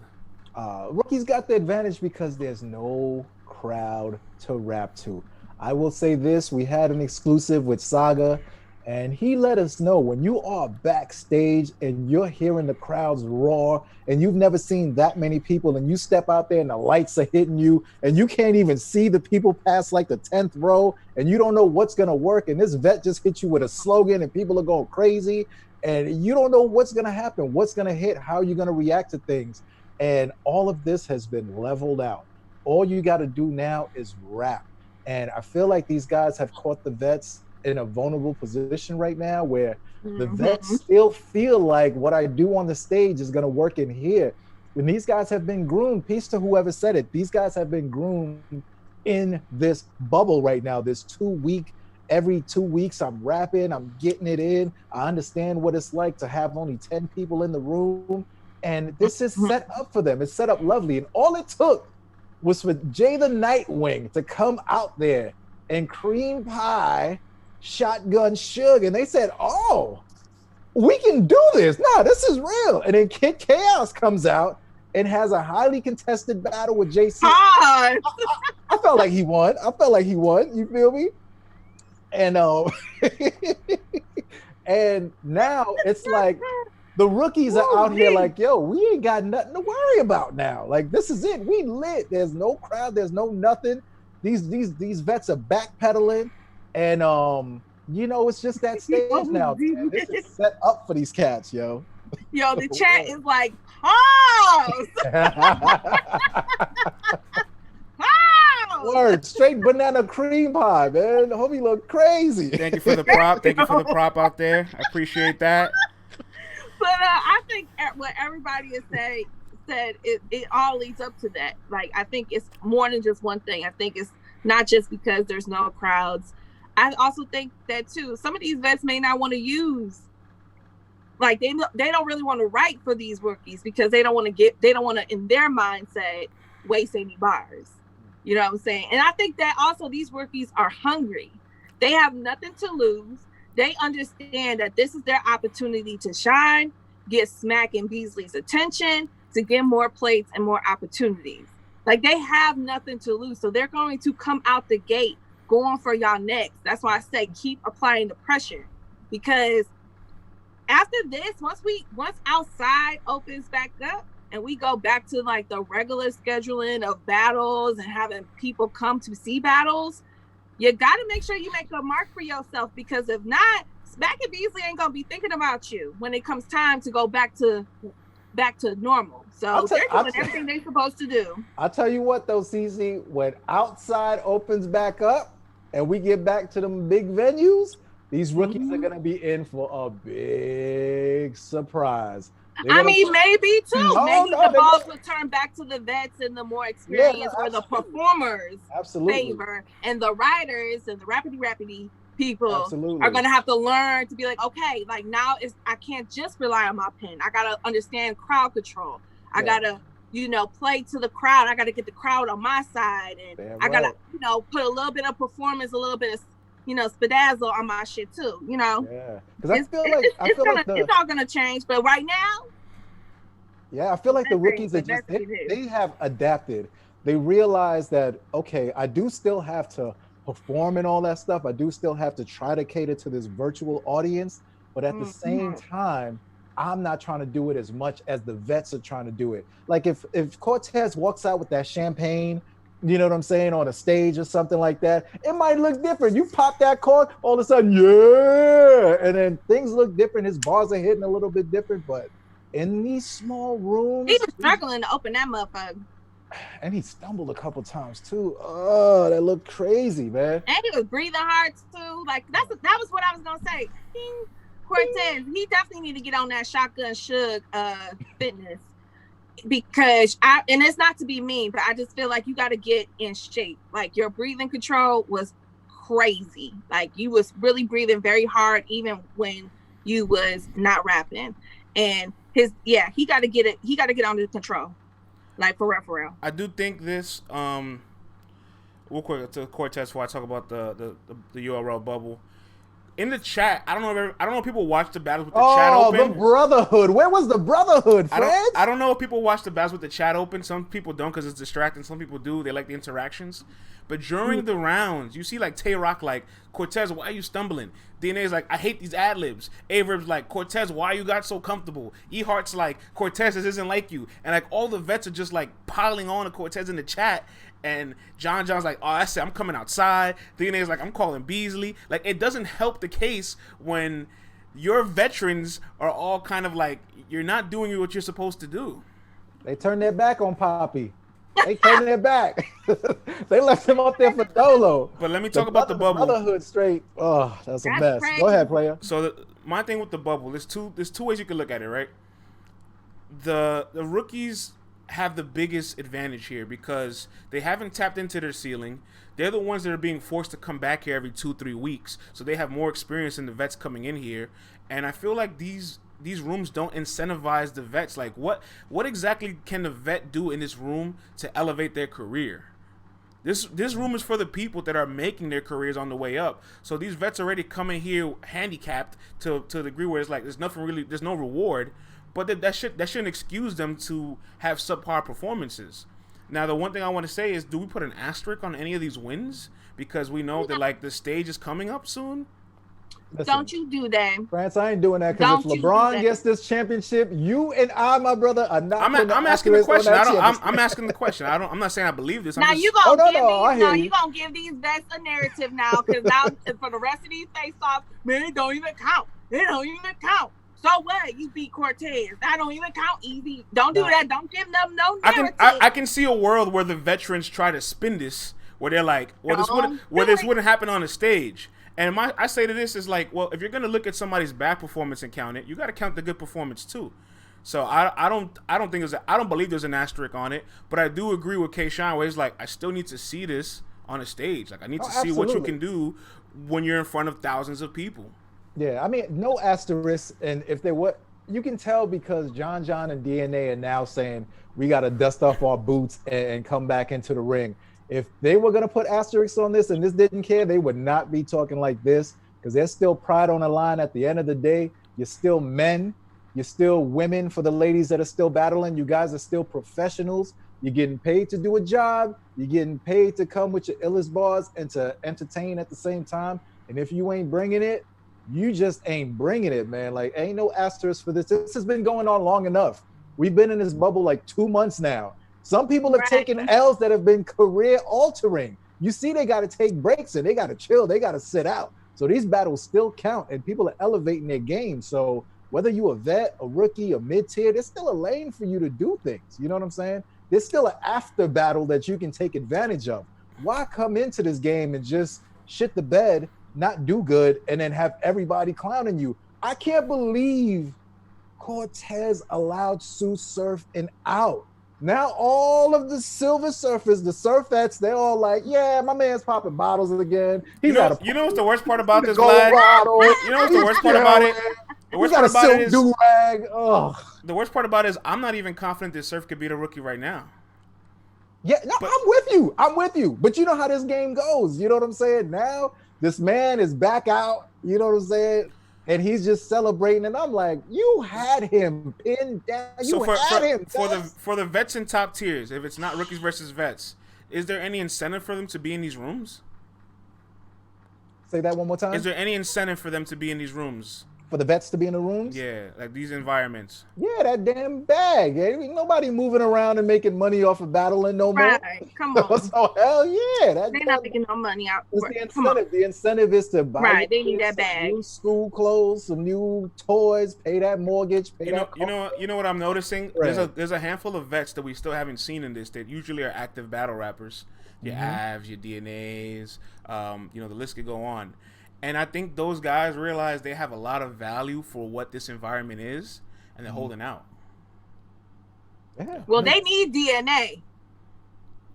Rookies got the advantage because there's no crowd to rap to. I will say this: we had an exclusive with Saga, and he let us know when you are backstage and you're hearing the crowds roar and you've never seen that many people and you step out there and the lights are hitting you and you can't even see the people past like the 10th row and you don't know what's going to work, and this vet just hit you with a slogan and people are going crazy and you don't know what's going to happen, what's going to hit, how you're going to react to things. And all of this has been leveled out. All you got to do now is rap. And I feel like these guys have caught the vets in a vulnerable position right now where the vets still feel like what I do on the stage is going to work in here. When these guys have been groomed, peace to whoever said it, these guys have been groomed in this bubble right now, this 2 week, every 2 weeks I'm rapping, I'm getting it in. I understand what it's like to have only 10 people in the room. And this is set up for them. It's set up lovely. And all it took was for Jay the Nightwing to come out there and cream pie Shotgun Suge, and they said, oh, we can do this. No, this is real. And then Kid Chaos comes out and has a highly contested battle with JC. Pause. I felt like he won. You feel me? And and now it's like the rookies are out here like, yo, we ain't got nothing to worry about now. Like, this is it. We lit. There's no crowd. There's no nothing. These vets are backpedaling, and you know, it's just that stage now. Man. This is set up for these cats, yo. Yo, the chat is like, pause. Word, straight banana cream pie, man. The homie look crazy. Thank you for the prop. Thank you for the prop out there. I appreciate that. But I think what everybody has said it all leads up to that. Like, I think it's more than just one thing. I think it's not just because there's no crowds. I also think that too, some of these vets may not want to use, like, they don't really want to write for these rookies because they don't want to in their mindset waste any bars. You know what I'm saying? And I think that also these rookies are hungry. They have nothing to lose. They understand that this is their opportunity to shine, get Smack and Beasley's attention, to get more plates and more opportunities. Like, they have nothing to lose. So they're going to come out the gate going for y'all next. That's why I say keep applying the pressure. Because after this, once outside opens back up and we go back to like the regular scheduling of battles and having people come to see battles, you got to make sure you make a mark for yourself, because if not, Smack and Beasley ain't going to be thinking about you when it comes time to go back to normal. So they're doing everything they're supposed to do. I'll tell you what though, CC, when outside opens back up and we get back to them big venues, these rookies are going to be in for a big surprise. Maybe too. Maybe the balls will turn back to the vets and the more experienced or the performers favor, and the writers and the rapidy people are going to have to learn to be like, okay, like now I can't just rely on my pen. I got to understand crowd control. I got to, play to the crowd. I got to get the crowd on my side, and I got to, put a little bit of performance, a little bit of, spadazzle on my shit too, Yeah, because I feel like it's all gonna change, but right now, I feel like the rookies are just they have adapted. They realize that, okay, I do still have to perform and all that stuff. I do still have to try to cater to this virtual audience, but at the same time, I'm not trying to do it as much as the vets are trying to do it. Like if Cortez walks out with that champagne, you know what I'm saying, on a stage or something like that, it might look different. You pop that cork, all of a sudden, and then things look different. His bars are hitting a little bit different, but in these small rooms, he was struggling to open that motherfucker. And he stumbled a couple times too. Oh, that looked crazy, man. And he was breathing hard too. Like that was what I was gonna say. Cortez, he definitely need to get on that shotgun Suge fitness. Because and it's not to be mean, but I just feel like you got to get in shape. Like your breathing control was crazy. Like you was really breathing very hard, even when you was not rapping. And he got to get it. He got to get under control. Like for real. I do think this. Real quick to Cortez before I talk about the URL bubble. In the chat, I don't know if people watch the battles with the chat open. Oh, the brotherhood. Where was the brotherhood, Fred? I don't know if people watch the battles with the chat open. Some people don't because it's distracting. Some people do. They like the interactions. But during the rounds, you see like Tay Rock like, Cortez, why are you stumbling? DNA's like, I hate these ad-libs. Averb's like, Cortez, why you got so comfortable? E-Heart's like, Cortez, this isn't like you. And like all the vets are just like piling on to Cortez in the chat. And John's like, oh, I said I'm coming outside. DNA's like, I'm calling Beasley. Like, it doesn't help the case when your veterans are all kind of like, you're not doing what you're supposed to do. They turned their back on Poppy. They turned their back. They left him up there for Dolo. But let me talk about the bubble. Brotherhood straight. Oh, that's a mess. Crazy. Go ahead, player. So my thing with the bubble, there's two ways you can look at it, right? The rookies have the biggest advantage here because they haven't tapped into their ceiling. They're the ones that are being forced to come back here every 2-3 weeks, so they have more experience than the vets coming in here. And I feel like these rooms don't incentivize the vets. Like what exactly can the vet do in this room to elevate their career? This room is for the people that are making their careers on the way up. So these vets already coming here handicapped to the degree where it's like there's no reward. but that shouldn't excuse them to have subpar performances. Now, the one thing I want to say is, do we put an asterisk on any of these wins because we know that like the stage is coming up soon? Listen, Don't you do that. France, I ain't doing that because if LeBron gets this championship, you and I, my brother, are not. I'm asking the question. I'm asking the question. I'm not saying I believe this. Now you gonna give these vets a narrative now, because now for the rest of these face-offs, man, it don't even count. It don't even count. So what? You beat Cortez. That don't even count. Easy. Don't do that. Don't give them no narrative. I can see a world where the veterans try to spin this, where they're like, well, this wouldn't happen on the stage. And I say to this is like, well, if you're gonna look at somebody's bad performance and count it, you got to count the good performance too. So I don't believe there's an asterisk on it, but I do agree with K-Shine where he's like, I still need to see this on a stage. Like I need to see what you can do when you're in front of thousands of people. Yeah, I mean, no asterisk, and if they were, you can tell because John and DNA are now saying we got to dust off our boots and come back into the ring. If they were going to put asterisks on this and this didn't care, they would not be talking like this, because there's still pride on the line. At the end of the day, you're still men. You're still women for the ladies that are still battling. You guys are still professionals. You're getting paid to do a job. You're getting paid to come with your illest bars and to entertain at the same time. And if you ain't bringing it, you just ain't bringing it, man. Like, ain't no asterisk for this. This has been going on long enough. We've been in this bubble like 2 months now. Some people have taken L's that have been career altering. You see, they got to take breaks and they got to chill. They got to sit out. So these battles still count and people are elevating their game. So whether you a vet, a rookie, a mid-tier, there's still a lane for you to do things. You know what I'm saying? There's still an after battle that you can take advantage of. Why come into this game and just shit the bed, not do good, and then have everybody clowning you? I can't believe Cortez allowed Sue Surf and out. Now all of the Silver Surfers, the surfettes, they're all like, yeah, my man's popping bottles again. You know what's the worst part about this, Vlad? You know what's the worst part about it? The worst part about it is the worst part about it is I'm not even confident that Surf could beat a rookie right now. Yeah, no, I'm with you. But you know how this game goes. You know what I'm saying? Now this man is back out. You know what I'm saying? And he's just celebrating, and I'm like, you had him pinned down. For the vets in top tiers, if it's not rookies versus vets, is there any incentive for them to be in these rooms? Say that one more time. Is there any incentive for them to be in these rooms? For the vets to be in the rooms? Yeah, like these environments. Yeah, that damn bag. Ain't nobody moving around and making money off of battling no more. Right, come on. So hell yeah. They're not making no money out. What's the incentive? The incentive is to buy they need that bag. New school clothes, some new toys, pay that mortgage, You know what I'm noticing? Right. There's a handful of vets that we still haven't seen in this that usually are active battle rappers. Your Avs, your DNAs, the list could go on. And I think those guys realize they have a lot of value for what this environment is, and they're holding out. Yeah. Well, they need DNA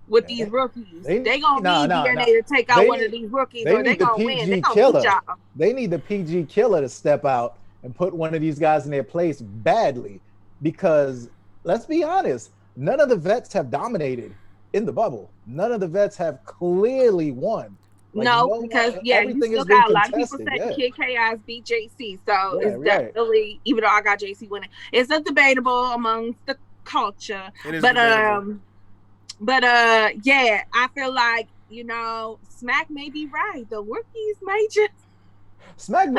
with these rookies. They gonna need DNA to take out one of these rookies, or they gonna win. They gonna beat y'all. They need the PG killer to step out and put one of these guys in their place badly, because let's be honest, none of the vets have dominated in the bubble. None of the vets have clearly won. Because you still got a lot of people saying Kid Chaos beat JC, so it's definitely, even though I got JC winning, it's a debatable amongst the culture. But I feel like Smack may be right. The rookies may just make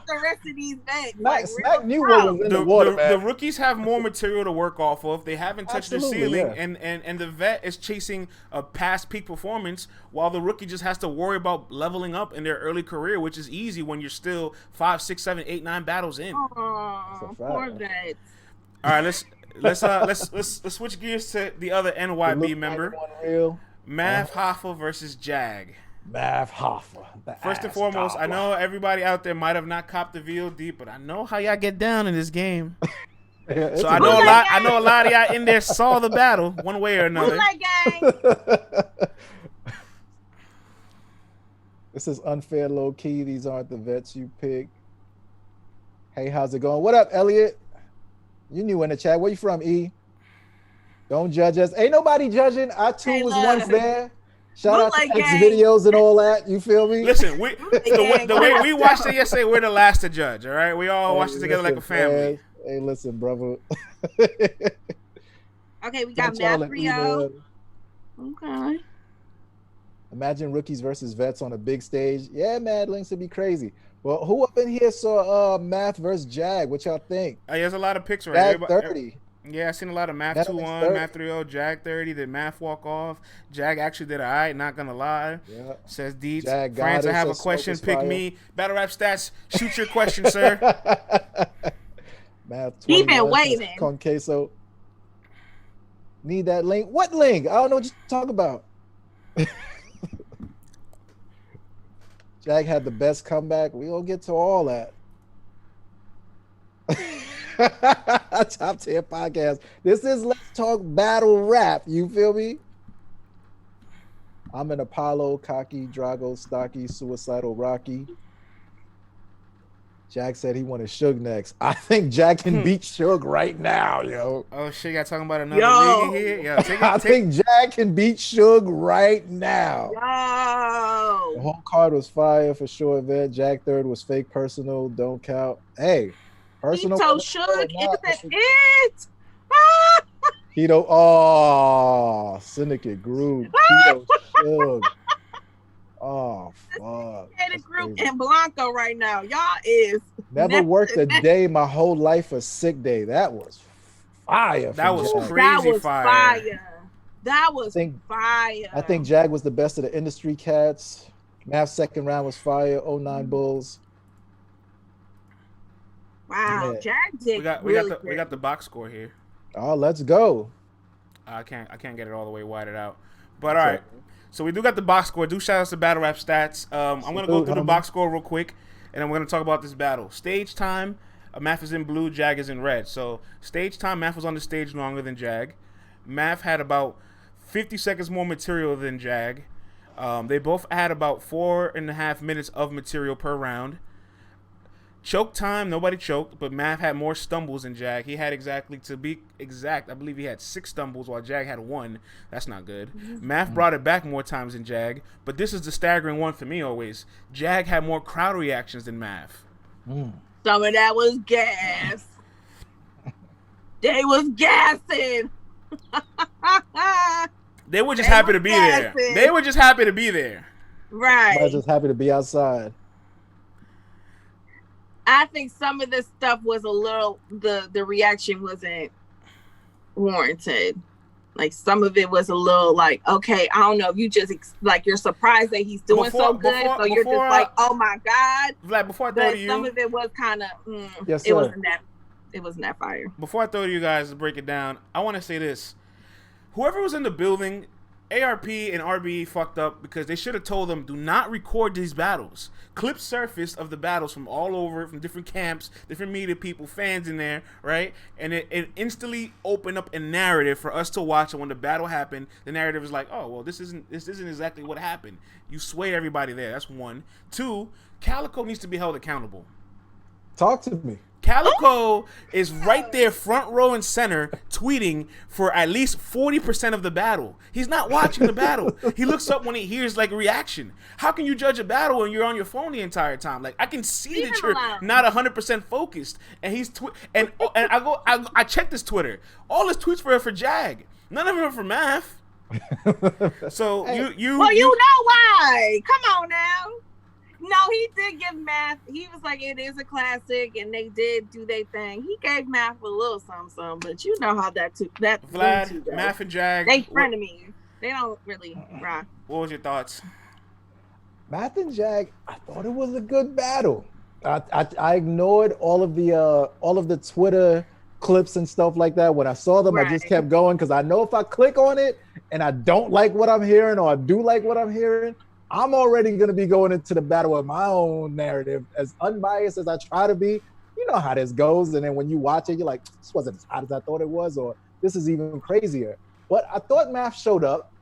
the rest of these bags. Smack knew what was in the water, man. The rookies have more material to work off of. They haven't touched the ceiling, and the vet is chasing a past peak performance, while the rookie just has to worry about leveling up in their early career, which is easy when you're still 5, 6, 7, 8, 9 battles in. Oh, poor vets. All right, let's switch gears to the other NYB member, Mav Hoffa versus Jagg. Mav Hoffa. First and foremost, I know everybody out there might have not copped the VOD, but I know how y'all get down in this game. So I know a lot of y'all in there saw the battle one way or another. This is unfair, low key. These aren't the vets you pick. Hey, how's it going? What up, Elliot? You new in the chat. Where you from, E? Don't judge us. Ain't nobody judging. I too was once there. Shout out to X videos and all that. You feel me? Listen, the way we watched it yesterday, we're the last to judge. All right, we all watched it together like a family. Hey, listen, brother. Okay, we got Catch y'all Math at 3 email. Okay. Imagine rookies versus vets on a big stage. Yeah, Mad Links would be crazy. Well, who up in here saw Math versus Jag? What y'all think? There's a lot of picks right. Jag Everybody, 30. yeah, I seen a lot of Math Mad 2-1, Links 30. Math 3-0, Jag 30, then Math walk off. Jag actually did alright, not gonna lie. Yeah. Says Deets. Jag got France, it, I have a says question. Smoke is Pick fire. me. Battle rap stats. Shoot your question, sir. Math 21. He been says waiting. Con Queso. Need that link? What link? I don't know what you're talking about. Jag had the best comeback. We gonna get to all that. Top 10 podcast. This is Let's Talk Battle Rap. You feel me? I'm an Apollo, cocky, Drago, stocky, suicidal, Rocky. Jag said he wanted Suge next. I think Jag can beat Suge right now, yo. Oh shit, y'all talking about another Yo. league in here? Yo, take I it. think Jag can beat Suge right now. The Yo. whole card was fire for sure. Vet. Jag third was fake personal. Don't count. Hey, He personal. told Suge not, isn't it? Ah! Keto. Oh, Syndicate group. Keto Suge. Oh, fuck. In the That's group crazy. in Blanco right now. Y'all is Never worked a day my whole life a sick day. That was fire. That from was Jag. crazy. That was fire. fire. That was think- fire. I think Jag was the best of the industry cats. Math second round was fire. 09 Bulls. wow, Yeah. Jag did We got really we got the box score here. Oh, let's go. I can't get it all the way wired out. But all right. So we do got the box score. Do shout outs to Battle Rap Stats. I'm gonna go through the homie. box score real quick, and then we're gonna talk about this battle. Stage time, Math is in blue, Jag is in red. So stage time, Math was on the stage longer than Jag. Math had about 50 seconds more material than Jag. They both had about 4.5 minutes of material per round. Choke time, nobody choked, but Math had more stumbles than Jag. He had to be exact, I believe he had 6 stumbles while Jag had 1. That's not good. Math brought it back more times than Jag, but this is the staggering one for me always. Jag had more crowd reactions than Math. some of that was gas. They was gassing. They were just They happy were to be there. gassing. They were just happy to be there. I was Right. just happy to be outside. I think some of this stuff was a little the reaction wasn't warranted. Like some of it was a little like, okay, I don't know, you just like you're surprised that he's doing so good, so you're just like, oh my god. Vlad, before I throw But to you, some of it was kind of, Yes, it sir. wasn't that fire. before I throw to you guys to break it down, I want to say this. Whoever was in the building, ARP and RBE fucked up because they should have told them, do not record these battles. Clips surfaced of the battles from all over, from different camps, different media people, fans in there, right? And it instantly opened up a narrative for us to watch. And when the battle happened, the narrative is like, oh, well, this isn't exactly what happened. You sway everybody there. That's 1. 2, Calico needs to be held accountable. Talk to me. Calico is right there, front row and center, tweeting for at least 40% of the battle. He's not watching the battle. He looks up when he hears like reaction. How can you judge a battle when you're on your phone the entire time? Like I can see that you're not 100% focused. And he's and I checked his Twitter. All his tweets were for Jag. None of them are for Math. So Hey. you Well, you know why? Come on now. No, he did give Math. He was like, it is a classic, and they did do their thing. He gave Math a little something, but you know how that Vlad, Math and Jag. they frenemies. They don't really rock. What was your thoughts? Math and Jag, I thought it was a good battle. I ignored all of the Twitter clips and stuff like that. When I saw them, I just Right. kept going because I know if I click on it and I don't like what I'm hearing or I do like what I'm hearing, I'm already going to be going into the battle with my own narrative, as unbiased as I try to be. You know how this goes. And then when you watch it, you're like, this wasn't as hot as I thought it was, or this is even crazier. But I thought Math showed up.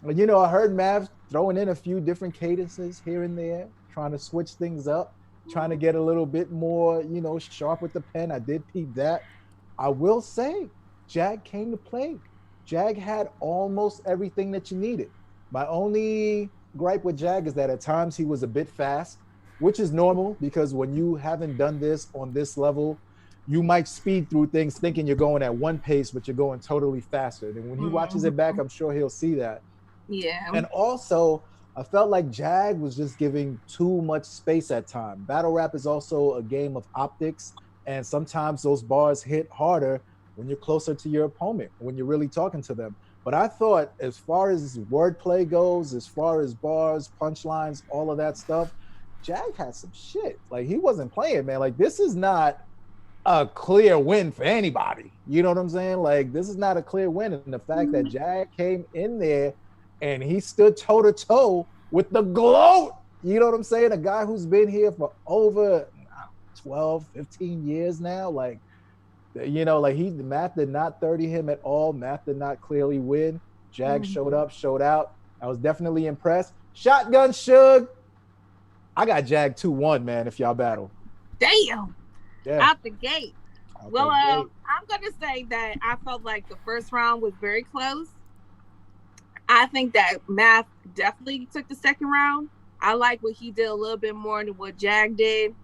You know, I heard Math throwing in a few different cadences here and there, trying to switch things up, trying to get a little bit more, sharp with the pen. I did peep that. I will say, Jag came to play. Jag had almost everything that you needed. My only gripe with Jag is that at times he was a bit fast, which is normal because when you haven't done this on this level, you might speed through things thinking you're going at one pace, but you're going totally faster. And when he watches it back, I'm sure he'll see that. Yeah. And also, I felt like Jagg was just giving too much space at time. Battle rap is also a game of optics, and sometimes those bars hit harder when you're closer to your opponent, when you're really talking to them. But I thought, as far as wordplay goes, as far as bars, punchlines, all of that stuff, Jagg had some shit. Like, he wasn't playing, man. Like, this is not a clear win for anybody. You know what I'm saying? Like, this is not a clear win. And the fact that Jagg came in there and he stood toe to toe with the GOAT, you know what I'm saying? A guy who's been here for over 12, 15 years now. Like, you know, like Math did not 30 him at all. Math did not clearly win. Jagg showed up, showed out. I was definitely impressed. Shotgun Suge. I got Jagg 2-1, man, if y'all battle. Damn. Yeah. Out the gate. I'm going to say that I felt like the first round was very close. I think that Math definitely took the second round. I like what he did a little bit more than what Jagg did.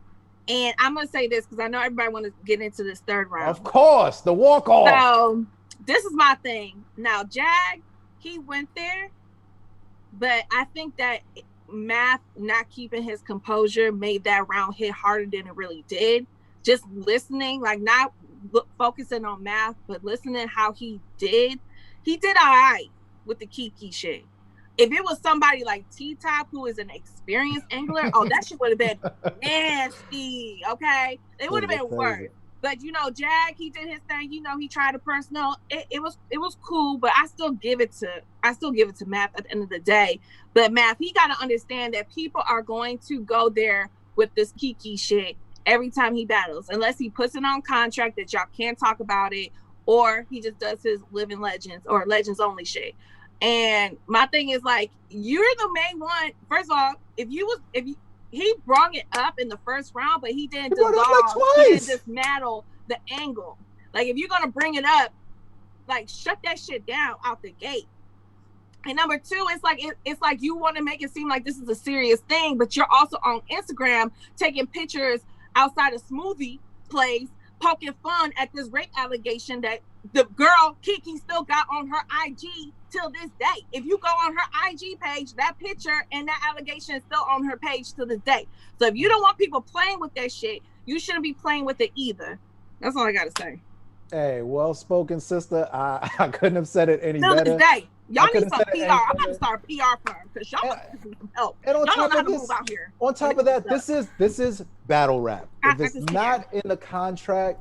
And I'm going to say this because I know everybody wants to get into this third round. Of course, the walk-off. So this is my thing. Now, Jagg, he went there, but I think that Math not keeping his composure made that round hit harder than it really did. Just listening, like not focusing on Math, but listening how he did all right with the Kiki shit. If it was somebody like T-Top, who is an experienced angler, oh, that shit would have been nasty, okay? It would have been worse. But, you know, Jagg, he did his thing. You know, he tried a personal. It was cool, but I still give it to Math at the end of the day. But Math, he got to understand that people are going to go there with this Kiki shit every time he battles, unless he puts it on contract that y'all can't talk about it, or he just does his Living Legends or Legends Only shit. And my thing is, like, you're the main one. First of all, he brought it up in the first round, but he didn't dismantle the angle. Like, if you're gonna bring it up, like, shut that shit down out the gate. And number two, it's like you want to make it seem like this is a serious thing, but you're also on Instagram taking pictures outside a smoothie place, poking fun at this rape allegation that the girl Kiki still got on her IG till this day. If you go on her IG page, that picture and that allegation is still on her page to this day. So if you don't want people playing with that shit, you shouldn't be playing with it either. That's all I gotta say. Hey, well-spoken, sister. I couldn't have said it any still better. To this day, y'all need some PR. I'm about to start a PR firm because y'all need some help. And on y'all top don't know how of to this, move out here. on top of that, this is battle rap. If it's not in the contract,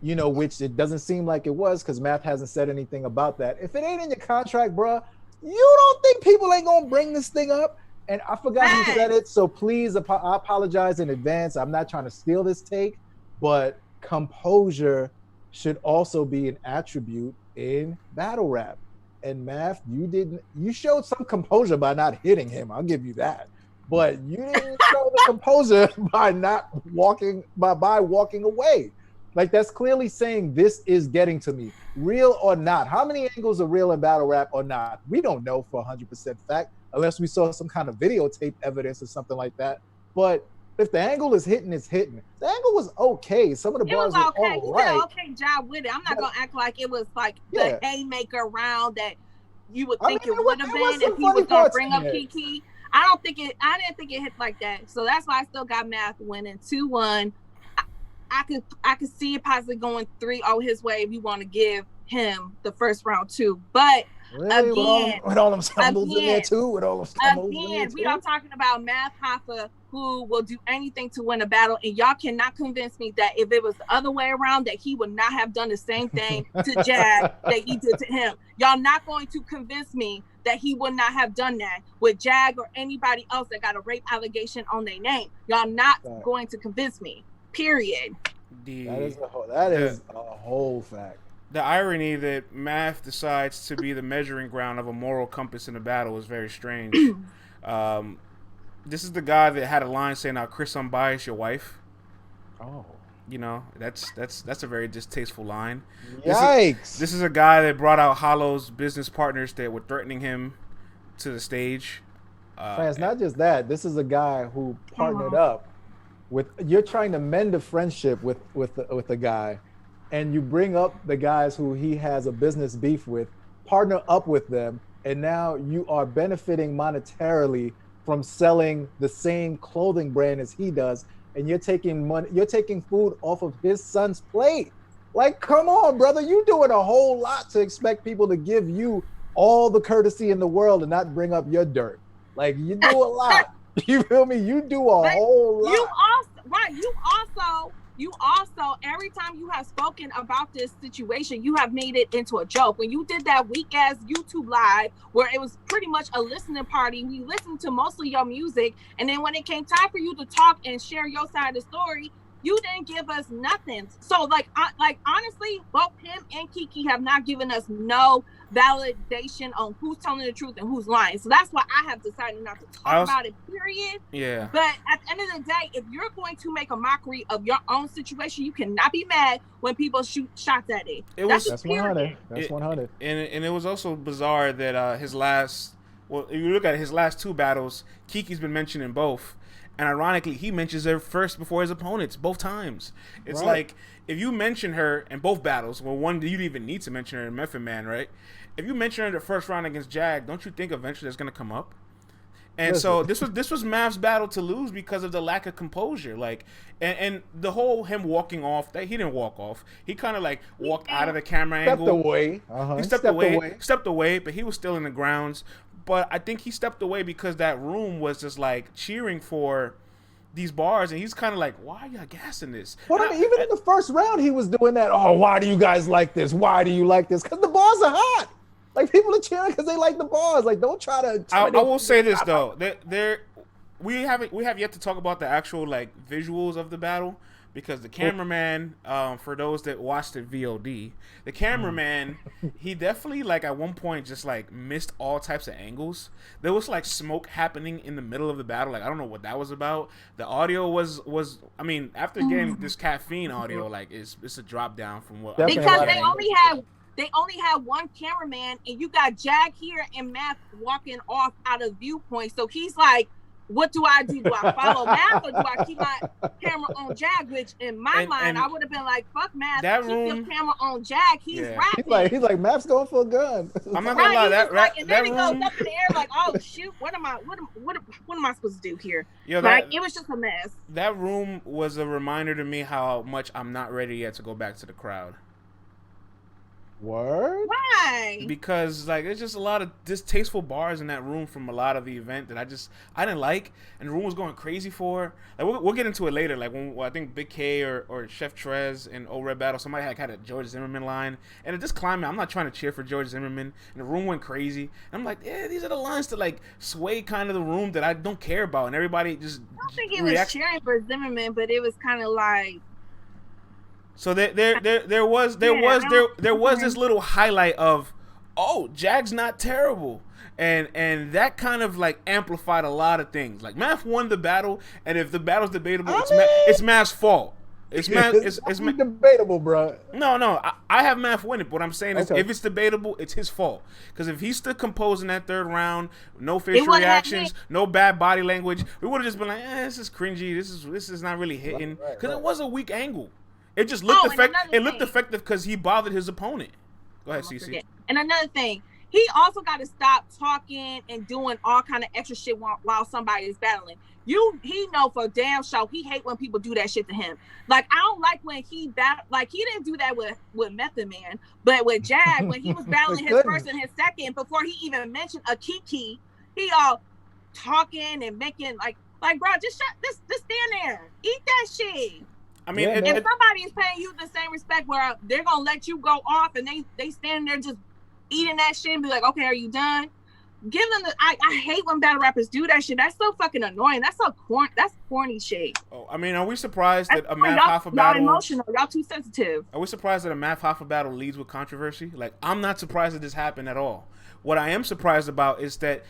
you know, which it doesn't seem like it was because Math hasn't said anything about that. If it ain't in your contract, bruh, you don't think people ain't gonna bring this thing up? And I forgot who said it, so please, I apologize in advance. I'm not trying to steal this take, but composure should also be an attribute in battle rap. And Math, you showed some composure by not hitting him. I'll give you that. But you didn't show the composure by walking away. Like, that's clearly saying this is getting to me, real or not. How many angles are real in battle rap or not? We don't know for 100% fact, unless we saw some kind of videotape evidence or something like that. But if the angle is hitting, it's hitting. The angle was okay. Some of the bars were okay. all right. He did an okay job with it. I'm not gonna act like it was like the haymaker round that you would think it would have been if he was gonna bring up Kiki. I didn't think it hit like that. So that's why I still got Math winning 2-1. I could see it possibly going 3-0 his way if you want to give him the first round too. But again, with all them stumbles in there too, we are talking about Math Hoffa, who will do anything to win a battle, and y'all cannot convince me that if it was the other way around, that he would not have done the same thing to Jagg that he did to him. Y'all not going to convince me that he would not have done that with Jagg or anybody else that got a rape allegation on their name. Y'all not going to convince me. Period. That is a whole fact. The irony that Math decides to be the measuring ground of a moral compass in a battle is very strange. This is the guy that had a line saying, "Now, Chris, unbiased your wife." Oh, you know, that's a very distasteful line. Yikes! This is a guy that brought out Hollow's business partners that were threatening him to the stage. It's not just that. This is a guy who partnered up with you're trying to mend a friendship with a guy, and you bring up the guys who he has a business beef with, partner up with them, and now you are benefiting monetarily from selling the same clothing brand as he does, and you're taking money, you're taking food off of his son's plate. Like, come on, brother, you doing a whole lot to expect people to give you all the courtesy in the world and not bring up your dirt. Like, you do a lot. You feel me? You do a whole lot. You also, every time you have spoken about this situation, you have made it into a joke. When you did that weak ass YouTube live where it was pretty much a listening party, we listened to mostly your music, and then when it came time for you to talk and share your side of the story, you didn't give us nothing. So like honestly, both him and Kiki have not given us no validation on who's telling the truth and who's lying. So that's why I have decided not to talk about it, period. Yeah. But at the end of the day, if you're going to make a mockery of your own situation, you cannot be mad when people shoot shots at it. That's 100. That's 100. And it was also bizarre that if you look at his last two battles, Kiki's been mentioning both. And ironically, he mentions her first before his opponents, both times. It's like, if you mention her in both battles, well, one, you didn't even need to mention her in Method Man, right? If you mention her in the first round against Jagg, don't you think eventually that's going to come up? And so this was Mav's battle to lose because of the lack of composure. Like, and the whole him walking off, that he didn't walk off. He kind of like walked out of the camera angle. He stepped away, but he was still in the grounds. But I think he stepped away because that room was just like cheering for these bars, and he's kind of like, "Why are you gassing this?" Well, I mean, even in the first round, he was doing that. Oh, why do you guys like this? Why do you like this? Because the bars are hot. Like, people are cheering because they like the bars. Like, don't try to. I will say this though, we have yet to talk about the actual like visuals of the battle. Because the cameraman, for those that watched it VOD, the cameraman, he definitely like at one point just like missed all types of angles. There was like smoke happening in the middle of the battle. Like, I don't know what that was about. The audio was I mean, after getting this caffeine audio, like it's a drop down from what. Because they only had one cameraman, and you got Jagg here and Math walking off out of viewpoint. So he's like, what do I do? Do I follow Math or do I keep my camera on Jagg? Which in my mind, I would have been like, fuck Math. Keep your camera on Jagg. He's rapping. He's like, Math's going for a gun. I'm not gonna lie. And then he goes up in the air like, oh shoot, what am I supposed to do here? It was just a mess. That room was a reminder to me how much I'm not ready yet to go back to the crowd. Word? Why? Because like there's just a lot of distasteful bars in that room from a lot of the event that I didn't like, and the room was going crazy for. Like we'll get into it later. Like when I think Big K or Chef Trez and O Red Battle, somebody had a George Zimmerman line, and at this climate, I'm not trying to cheer for George Zimmerman, and the room went crazy. And I'm like, yeah, these are the lines to like sway kind of the room that I don't care about, and everybody just. I don't think he was cheering for Zimmerman, but it was kind of like. So there was this little highlight of, oh, Jagg's not terrible, and that kind of like amplified a lot of things. Like Math won the battle, and if the battle's debatable, it's Math's fault. It's debatable, bro. No, I have Math win it. But what I'm saying is, if it's debatable, it's his fault. Because if he's still composing that third round, no facial reactions, no bad body language, we would have just been like, this is cringy. This is not really hitting. Because it was a weak angle. It just looked effective because he bothered his opponent. Go ahead, CC. And another thing, he also got to stop talking and doing all kind of extra shit while somebody is battling. He know for damn sure he hate when people do that shit to him. Like, I don't like when he like he didn't do that with Method Man, but with Jagg, when he was battling his first and his second, before he even mentioned a Kiki, he all talking and making like bro, just stand there, eat that shit. I mean, if somebody is paying you the same respect where they're gonna let you go off and they stand there just eating that shit and be like, okay, are you done? Give them I hate when battle rappers do that shit. That's so fucking annoying. That's corny shit. Oh, I mean, are we surprised that a Math Hoffa battle? Y'all emotional. Y'all too sensitive. Are we surprised that a Math Hoffa battle leads with controversy? Like, I'm not surprised that this happened at all. What I am surprised about is that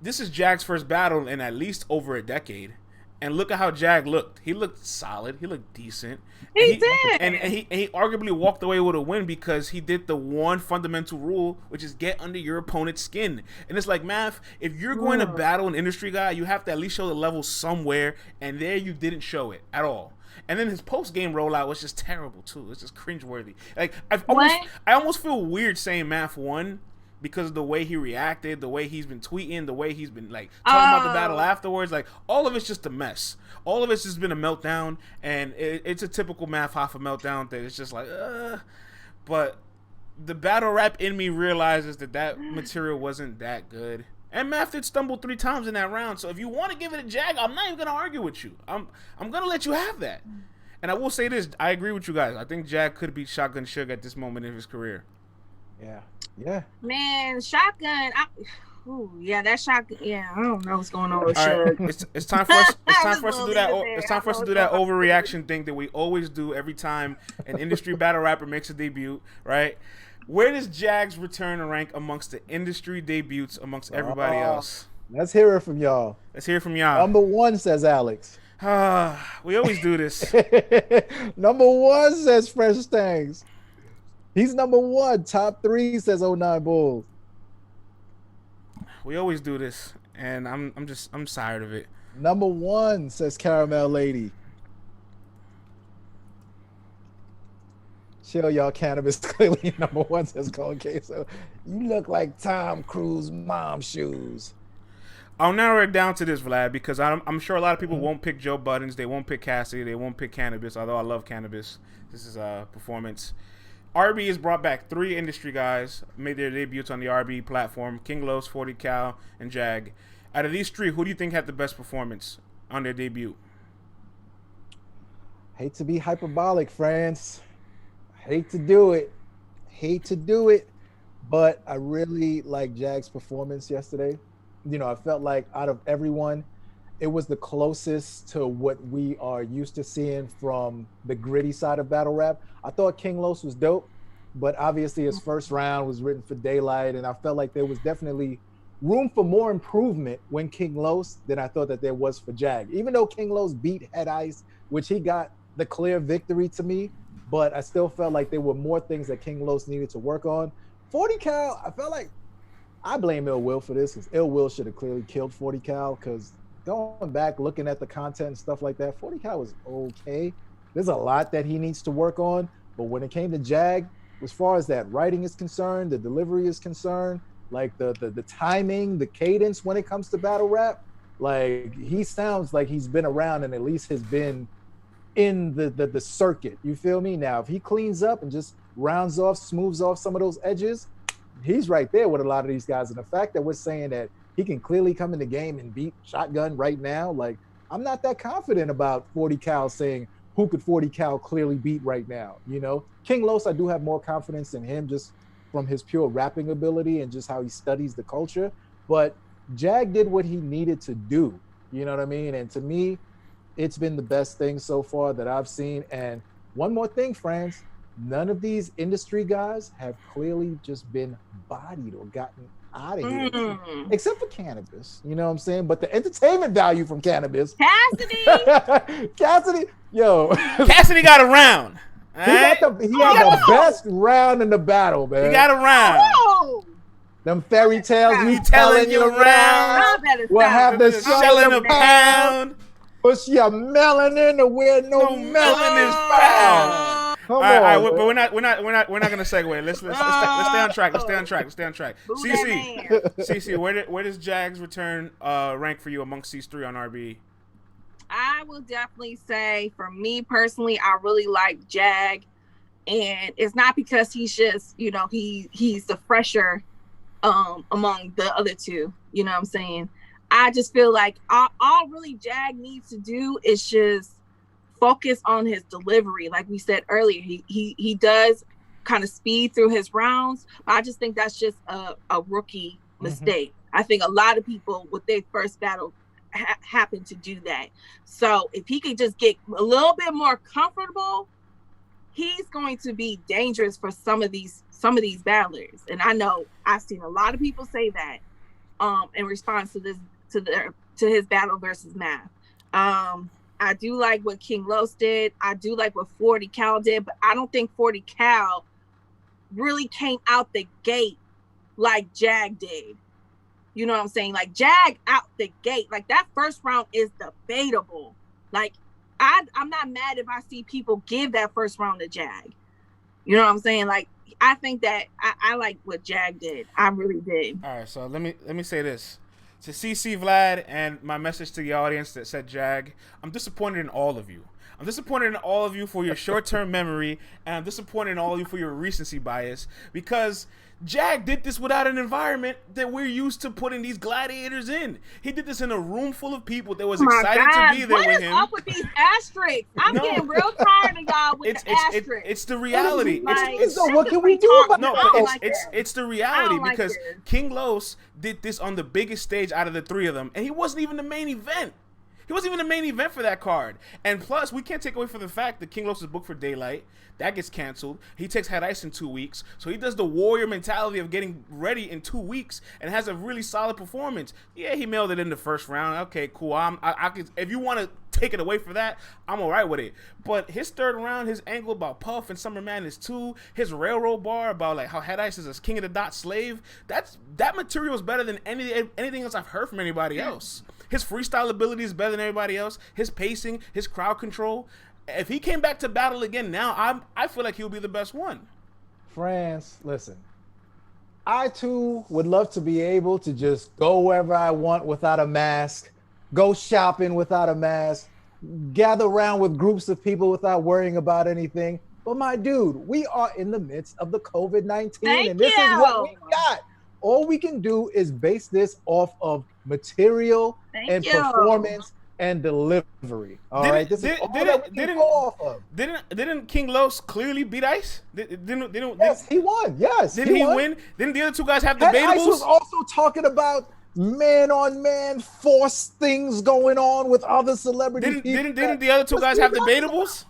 this is Jagg's first battle in at least over a decade. And look at how Jagg looked. He looked solid. He looked decent. He and did. And he arguably walked away with a win because he did the one fundamental rule, which is get under your opponent's skin. And it's like, Math, if you're going to battle an industry guy, you have to at least show the level somewhere. And there you didn't show it at all. And then his post-game rollout was just terrible, too. It's just cringeworthy. Like, I almost feel weird saying Math won, because of the way he reacted, the way he's been tweeting, the way he's been like talking about the battle afterwards, like all of it's just a mess. All of it's just been a meltdown, and it's a typical Math Hoffa meltdown thing. It's just like, but the battle rap in me realizes that material wasn't that good. And Math did stumble 3 times in that round. So if you want to give it a Jagg, I'm not even gonna argue with you. I'm gonna let you have that. And I will say this: I agree with you guys. I think Jagg could beat Shotgun Suge at this moment in his career. Yeah. Man, Shotgun. That Shotgun. Yeah, I don't know what's going on with Suge. Right, it's time for us. It's time for us to do that. It's time for us to do that overreaction thing that we always do every time an industry battle rapper makes a debut. Right? Where does Jagg's return rank amongst the industry debuts amongst everybody else? Let's hear it from y'all. Number 1 says Alex. We always do this. Number 1 says Fresh Stangs. He's number 1. Top 3 says 09 Bulls. We always do this, and I'm tired of it. Number 1 says Caramel Lady. Chill, y'all. Cannabis clearly number 1 says Cold Queso. You look like Tom Cruise mom shoes. I'll narrow it down to this, Vlad, because I'm sure a lot of people won't pick Joe Buttons. They won't pick Cassidy. They won't pick Cannabis, although I love Cannabis. This is a performance. RBE has brought back 3 industry guys, made their debuts on the RBE platform: King Los, 40 Cal, and Jagg. Out of these 3, who do you think had the best performance on their debut? Hate to be hyperbolic, friends. Hate to do it. But I really like Jagg's performance yesterday. You know, I felt like out of everyone, it was the closest to what we are used to seeing from the gritty side of battle rap. I thought King Los was dope, but obviously his first round was written for daylight, and I felt like there was definitely room for more improvement when King Los than I thought that there was for Jagg. Even though King Los beat Head Ice, which he got the clear victory to me, but I still felt like there were more things that King Los needed to work on. 40 Cal, I felt like I blame Ill Will for this, because Ill Will should have clearly killed 40 Cal, because going back, looking at the content and stuff like that, 40 Cal was okay. There's a lot that he needs to work on, but when it came to Jagg, as far as that writing is concerned, the delivery is concerned, like the timing, the cadence when it comes to battle rap, like he sounds like he's been around and at least has been in the circuit. You feel me? Now, if he cleans up and just rounds off, smooths off some of those edges, he's right there with a lot of these guys. And the fact that we're saying that he can clearly come in the game and beat Shotgun right now, like, I'm not that confident about 40 Cal saying who could 40 Cal clearly beat right now, you know? King Los, I do have more confidence in him just from his pure rapping ability and just how he studies the culture. But Jagg did what he needed to do, you know what I mean? And to me, it's been the best thing so far that I've seen. And one more thing, friends, none of these industry guys have clearly just been bodied or gotten out of here, except for Cannabis, you know what I'm saying? But the entertainment value from Cannabis, Cassidy, yo, Cassidy got a round. He had the best round in the battle, man. He got a round. Oh, Them fairy tales we telling you around. We'll have the selling a pound. Push your melanin to where no melanin is found. All right, but we're not gonna segue. Let's stay on track. Let's stay on track. CC, where does Jagg's return rank for you amongst these 3 on RBE? I will definitely say, for me personally, I really like Jagg, and it's not because he's just, you know, he's the fresher among the other 2. You know what I'm saying? I just feel like all really Jagg needs to do is just focus on his delivery. Like we said earlier, he does kind of speed through his rounds, but I just think that's just a rookie mistake. I think a lot of people with their first battle happen to do that. So if he could just get a little bit more comfortable, he's going to be dangerous for some of these battlers. And I know I've seen a lot of people say that in response to his battle versus Math. I do like what King Los did. I do like what 40 Cal did, but I don't think 40 Cal really came out the gate like Jagg did. You know what I'm saying? Like Jagg out the gate, like that first round is debatable. Like I'm not mad if I see people give that first round to Jagg. You know what I'm saying? Like I think that I like what Jagg did. I really did. All right, so let me say this. To CC Vlad and my message to the audience that said Jagg, I'm disappointed in all of you. I'm disappointed in all of you for your short-term memory, and I'm disappointed in all of you for your recency bias, because Jagg did this without an environment that we're used to putting these gladiators in. He did this in a room full of people that was excited to be there with him. What is up with these asterisks? I'm getting real tired of y'all with the asterisks. It's the reality. So what can we do about it's the reality, because King Los did this on the biggest stage out of the three of them, and he wasn't even the main event. He wasn't even the main event for that card. And plus, we can't take away from the fact that King Los is booked for Daylight. That gets canceled. He takes Head Ice in 2 weeks. So he does the warrior mentality of getting ready in 2 weeks and has a really solid performance. Yeah, he mailed it in the first round. Okay, cool. I could, if you want to take it away for that, I'm all right with it. But his third round, his angle about Puff and Summer Madness 2, his railroad bar about like how Head Ice is a king of the dot slave, that material is better than anything else I've heard from anybody else. His freestyle ability is better than everybody else. His pacing, his crowd control. If he came back to battle again now, I feel like he'll be the best one. France, listen. I too would love to be able to just go wherever I want without a mask, go shopping without a mask, gather around with groups of people without worrying about anything. But my dude, we are in the midst of the COVID-19, and this is what we got. All we can do is base this off of material and performance and delivery. All right, this is all that we can go off of. Didn't King Los clearly beat Ice? Yes, he won. Yes, didn't he win? Didn't the other two guys have debatables? Ice was also talking about man-on-man force things going on with other celebrities. Didn't the other two guys have debatables?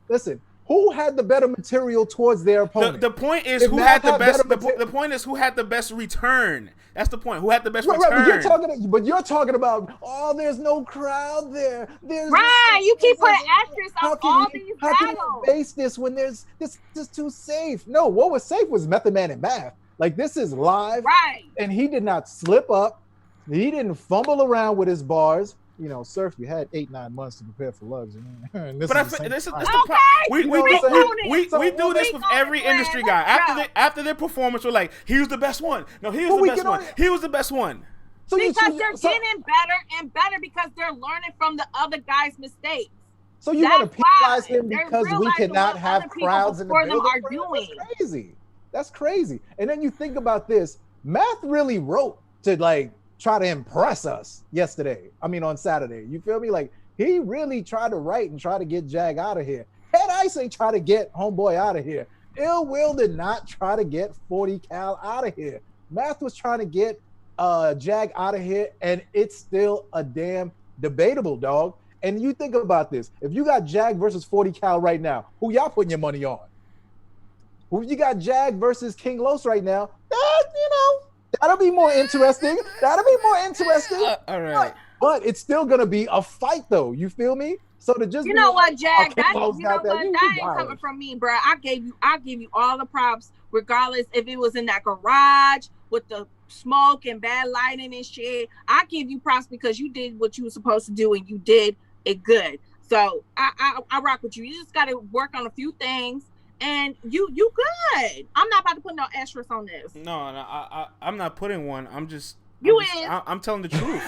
Listen. Who had the better material towards their opponent? The point is who had the best. The point is who had the best return. That's the point. Who had the best return? Right, but you're talking about. Oh, there's no crowd there. You keep putting asterisks on all these battles. How can you base this when this is too safe? No, what was safe was Method Man and Math. Like this is live, right? And he did not slip up. He didn't fumble around with his bars. You know, Surf, you had 8-9 months to prepare for lugs. This is the problem. We do this with every industry guy. After their performance, we're like, he was the best one. No, he was the best one. He was the best one. Because they're getting better and better because they're learning from the other guy's mistakes. So you want to penalize him because we cannot have crowds in the building? That's crazy. That's crazy. And then you think about this. Math really wrote to like try to impress us on Saturday. You feel me? Like he really tried to write and try to get Jagg out of here. Head Ice ain't try to get homeboy out of here. Ill Will did not try to get 40 Cal out of here. Math was trying to get Jagg out of here, and it's still a damn debatable, dog. And you think about this. If you got Jagg versus 40 Cal right now, who y'all putting your money on? Who you got Jagg versus King Los right now? That'll be more interesting. All right. But it's still gonna be a fight, though. You feel me? So to just what, Jagg? That ain't coming from me, bro. I give you all the props, regardless if it was in that garage with the smoke and bad lighting and shit. I give you props because you did what you were supposed to do and you did it good. So I rock with you. You just gotta work on a few things. And you good. I'm not about to put no asterisk on this. No, I'm not putting one. I'm telling the truth.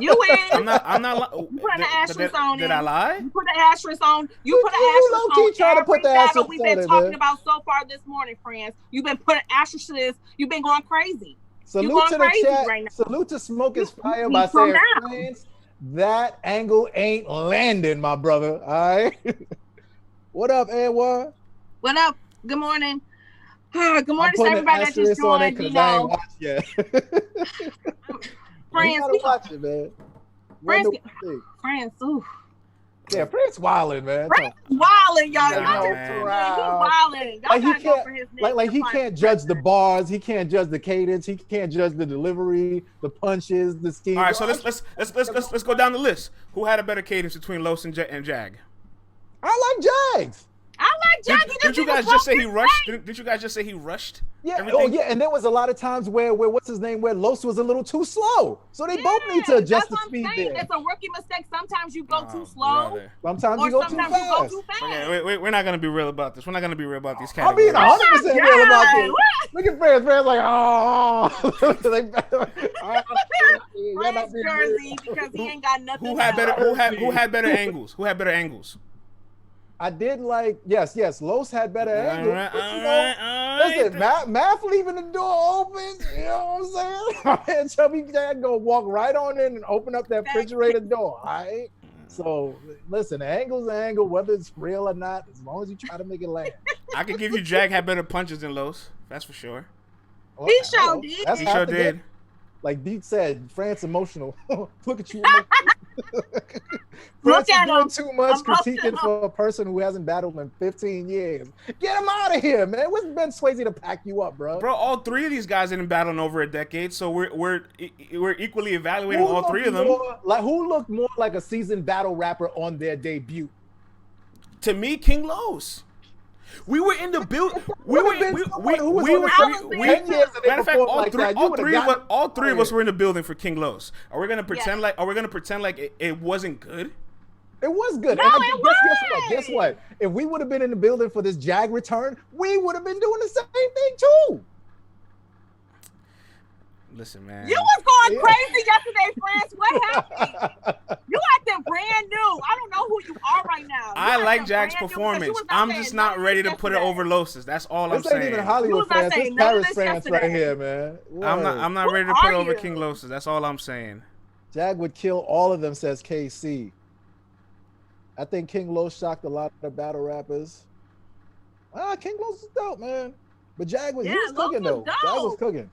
You in. I'm not. You put an asterisk on it. Did I lie? You put an asterisk on. You put an asterisk on. Try to put the asterisk we've been talking about so far this morning, friends. You've been putting asterisks to this. You've been going crazy. Salute to the chat. Right now. Salute to Smoke is Fire by saying, friends, that angle ain't landing, my brother. All right. What up, Edward? What up? Good morning. Good morning to everybody that just joined. Friends, watch it, man. Friends. Ooh. Yeah, Prince wildin', man. Prince wildin', y'all. Nah, Y'all just man. tune in. He wildin'. Y'all Like he gotta go can't, for his name. like he can't judge the bars. He can't judge the cadence. He can't judge the delivery, the punches, the scheme. All right, so let's go down the list. Who had a better cadence between Los and Jagg? I like Jags. I like Jagg. Did you guys just say he rushed? Did you guys just say he rushed? Yeah. everything? Oh, yeah. And there was a lot of times where what's his name? Where Los was a little too slow. So they both need to adjust the speed there. It's a rookie mistake. Sometimes you go too slow. Brother. Sometimes Or you go too sometimes you go fast. too fast. Okay, we're not gonna be real about this. We're not gonna be real about these I'm being categories. 100% real about this. What? Look at fans. Fans like, oh. Prince jersey because he ain't got nothing. Who had better? else. Who had better angles? Who had better angles? I did like, yes, Los had better angles. Alright, But, you know, listen, Math leaving the door open, you know what I'm saying? My man Chubby Jagg gonna walk right on in and open up that refrigerator door, all right? So, listen, the angle's an angle, whether it's real or not, as long as you try to make it land. I could give you Jagg had better punches than Los. That's for sure. Well, He sure did. that's He half sure the did. game. Like Beat said, France emotional. Look at you. France is at doing him. too much Emotional. critiquing for a person who hasn't battled in 15 years. Get him out of here, man. Where's Ben Swayze to pack you up, bro? Bro, all three of these guys didn't battle in over a decade, so we're equally evaluating all three of them. Who looked more like a seasoned battle rapper on their debut? To me, King Los. We were in the build. We were. Would've been someone who was We on were. the show We, for 10 years and they matter of fact, performed all like three. that. You All would've three. gotten All three of us fired. were in the building for King Los. Are we gonna pretend Yes. like? Are we gonna pretend like it wasn't good? It was good. No, And it guess was. what? If we would have been in the building for this Jagg return, we would have been doing the same thing too. Listen, man. You was going crazy yesterday, France. What happened? You acting brand new. I don't know who you are right now. I like Jagg's performance. I'm just not ready to put it over Los's. That's all I'm This ain't saying. even You Hollywood was not fans. This saying none of Paris this fans right yesterday. here, man. I'm not Who ready to put are over you? King Los's. That's all I'm saying. Jag would kill all of them, says KC. I think King Los shocked a lot of battle rappers. King Los is dope, man. But Jag was, he Yeah, was cooking Los though. was Jag was dope. cooking.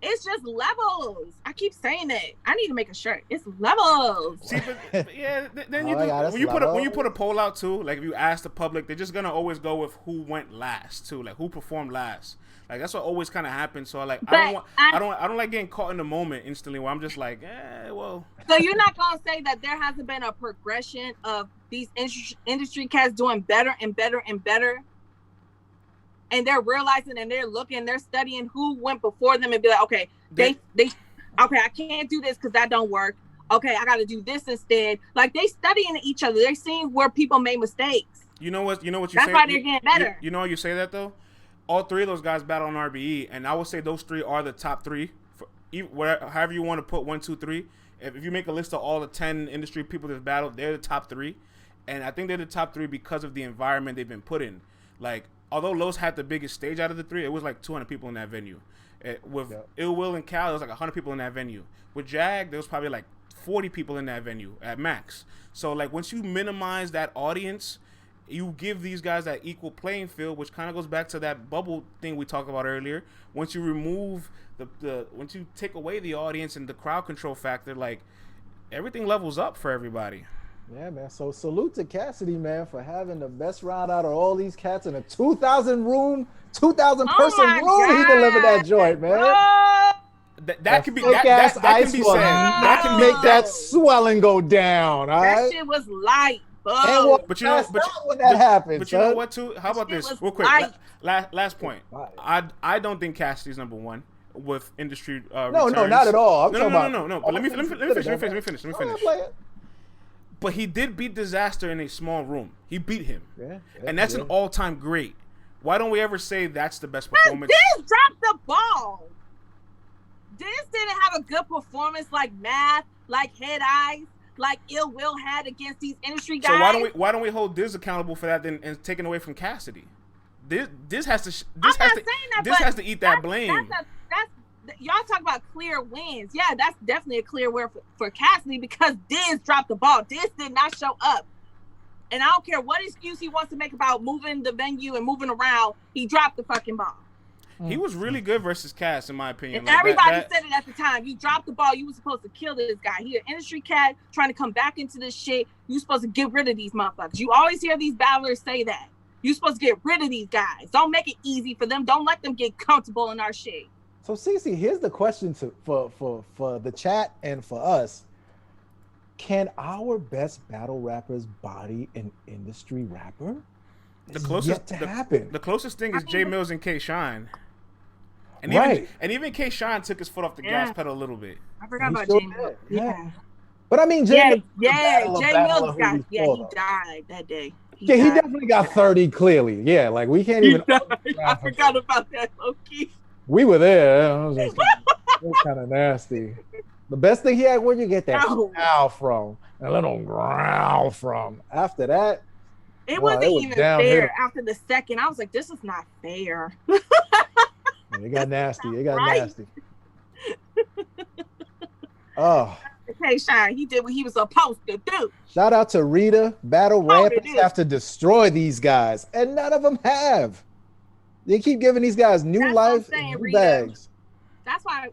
It's just levels. I keep saying it. I need to make a shirt. It's levels. See, but yeah, then you Oh, do, yeah, that's when you level. put a poll out too, like if you ask the public, they're just gonna always go with who went last too, like who performed last. Like that's what always kind of happens. So like But I don't like getting caught in the moment instantly where I'm just like, well. So you're not gonna say that there hasn't been a progression of these industry cats doing better and better and better, and they're realizing and they're looking, they're studying who went before them and be like, okay, they okay, I can't do this because that don't work. Okay, I got to do this instead. Like they studying each other. They're seeing where people made mistakes. You know what you That's say. why they're getting better. You know how you say that though. All three of those guys battle on RBE, and I would say those three are the top three. For however you want to put 1, 2, 3. If you make a list of all the 10 industry people that battled, they're the top three, and I think they're the top three because of the environment they've been put in. Like, although Los had the biggest stage out of the three, it was like 200 people in that venue. With Ill Will and Cal, there was like 100 people in that venue. With Jag, there was probably like 40 people in that venue at max. So like once you minimize that audience, you give these guys that equal playing field, which kind of goes back to that bubble thing we talked about earlier. Once you remove once you take away the audience and the crowd control factor, like everything levels up for everybody. Yeah, man. So salute to Cassidy, man, for having the best round out of all these cats in a 2,000 person my room. He delivered that joint, man. That can be Fake that ass can be ice said. will That can make be that swelling go down. All That right. shit was light, And what, But you know, when that happened, but you know son. what too? How about Shit this, was real quick? light. Last point. I don't think Cassidy's number one with industry. No, returns. not at all. I'm No. talking about. But let me finish. Go ahead, play it. But he did beat Disaster in a small room. He beat him, Yeah, and that's yeah. an all-time great. Why don't we ever say that's the best And performance? Diz dropped the ball. Diz didn't have a good performance like Math, like Head Eyes, like Ill Will had against these industry guys. So why don't we hold Diz accountable for that then and taken away from Cassidy? Diz has to I'm not saying that, Diz but has to eat that blame. That's y'all talk about clear wins. Yeah, that's definitely a clear win for Cassidy because Diz dropped the ball. Diz did not show up. And I don't care what excuse he wants to make about moving the venue and moving around. He dropped the fucking ball. He was really good versus Cass, in my opinion. And Like, everybody said it at the time. You dropped the ball. You were supposed to kill this guy. He an industry cat trying to come back into this shit. You supposed to get rid of these motherfuckers. You always hear these battlers say that. You supposed to get rid of these guys. Don't make it easy for them. Don't let them get comfortable in our shit. So, Cece, here's the question for the chat and for us. Can our best battle rappers body an industry rapper? The closest yet to happen. The closest thing is J Mills and K Shine. And even K Shine took his foot off the gas pedal a little bit. I forgot about J Mills. Yeah. But I mean, Jay Mills got he died that day. He definitely got 30 clearly. Yeah, like we can't even. I forgot about that, low-key. We were there. It was kind of nasty. The best thing he had, where'd you get that growl from? A little growl from. After that, it wasn't even fair. After the second, I was like, this is not fair. It got nasty. Nasty. Oh. Okay, Shine, he did what he was supposed to do. Shout out to Rita. Battle rappers have to destroy these guys, and none of them have. They keep giving these guys new life and new bags. That's why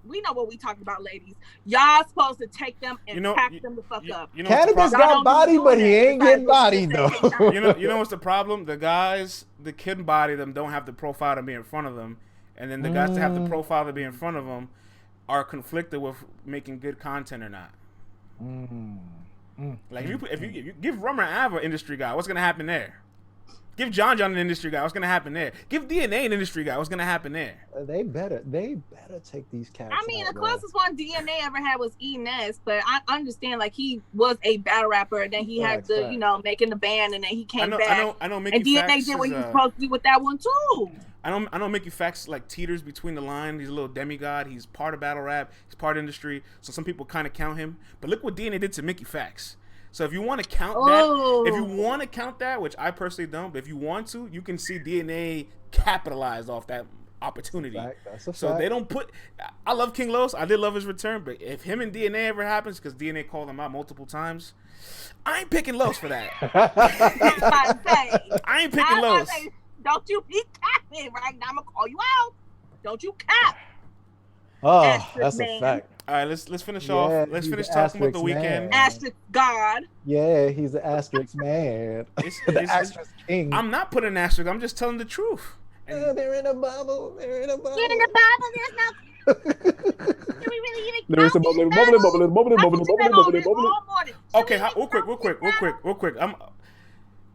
we know what we talk about, ladies. Y'all supposed to take them and pack them the fuck up. Cannabis got body, but he ain't getting bodied though. You know what's the problem? The guys that can body them don't have the profile to be in front of them, and then the guys that have the profile to be in front of them are conflicted with making good content or not. Like if you give Rummer Ava an industry guy, what's gonna happen there? Give John an industry guy, what's gonna happen there? Give DNA an industry guy, what's gonna happen there? They better take these cats. I mean, the closest one DNA ever had was E-Ness, but I understand like he was a battle rapper, and then he had to, making the band, and then he came back. I know. And DNA did what he was supposed to do with that one too. I know Mickey Facts like teeters between the line. He's a little demigod. He's part of battle rap. He's part industry. So some people kind of count him. But look what DNA did to Mickey Facts. So if you want to count that, which I personally don't, but if you want to, you can see DNA capitalized off that opportunity. That's a fact. So they don't put. I love King Los. I did love his return, but if him and DNA ever happens, because DNA called him out multiple times, I ain't picking Los for that. I ain't picking Los. Don't you be capping right now. I'm gonna call you out. Don't you cap. Oh, that's a fact. All right, let's finish off. Let's finish talking about the weekend. Asterisk God. Yeah, he's the asterisk man. The asterisk king. I'm not putting an asterisk. I'm just telling the truth. They're in a bubble. You're in a bubble. There's no. Can we really even There's a bubble. Okay, real quick.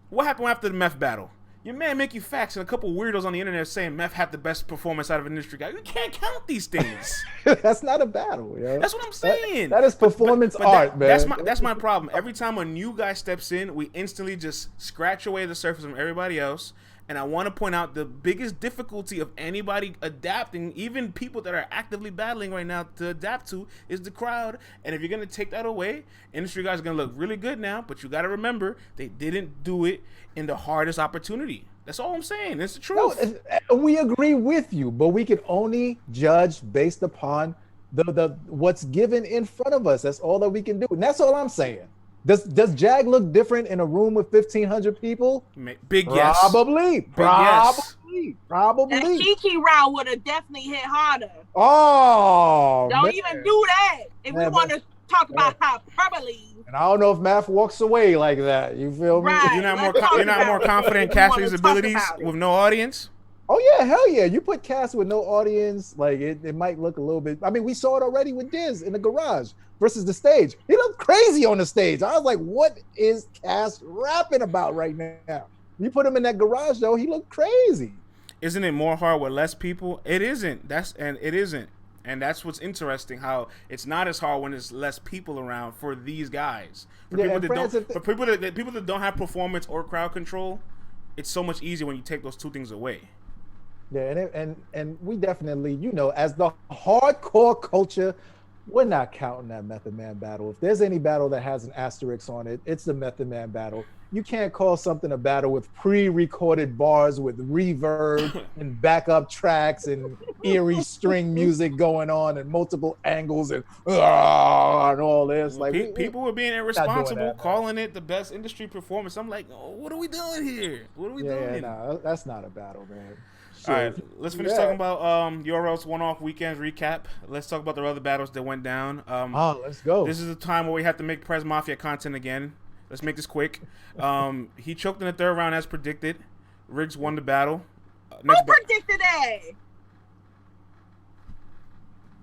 What happened after the meth battle? Your man Mickey Facts and a couple weirdos on the internet saying meth had the best performance out of an industry guy. You can't count these things. That's not a battle, yo. That's what I'm saying. That is performance art, man. That's my problem. Every time a new guy steps in, we instantly just scratch away the surface from everybody else. And I want to point out the biggest difficulty of anybody adapting, even people that are actively battling right now to adapt to, is the crowd. And if you're going to take that away, industry guys are going to look really good now. But you got to remember, they didn't do it in the hardest opportunity. That's all I'm saying. It's the truth. No, we agree with you, but we can only judge based upon the what's given in front of us. That's all that we can do. And that's all I'm saying. Does Jagg look different in a room with 1,500 people? Big yes. Probably. That Kiki round would have definitely hit harder. Oh, don't even do that if we want to talk about hyperbole. And I don't know if Math walks away like that. You feel me? Right. You're not more confident in Cassidy's abilities with no audience? Oh yeah, hell yeah! You put Cass with no audience, like it might look a little bit. I mean, we saw it already with Diz in the garage versus the stage. He looked crazy on the stage. I was like, what is Cass rapping about right now? You put him in that garage though, he looked crazy. Isn't it more hard with less people? It isn't. It isn't. And that's what's interesting. How it's not as hard when there's less people around for these guys. For people that don't have performance or crowd control, it's so much easier when you take those two things away. Yeah, and we definitely, as the hardcore culture, we're not counting that Method Man battle. If there's any battle that has an asterisk on it, it's the Method Man battle. You can't call something a battle with pre-recorded bars with reverb and backup tracks and eerie string music going on and multiple angles and all this. Like people were being irresponsible, calling it the best industry performance. I'm like, oh, what are we doing here? What are we doing? No, that's not a battle, man. All right, let's finish talking about URL's one-off weekends recap. Let's talk about the other battles that went down. Let's go. This is the time where we have to make Prez Mafia content again. Let's make this quick. He choked in the third round as predicted. Riggs won the battle. Who predicted that?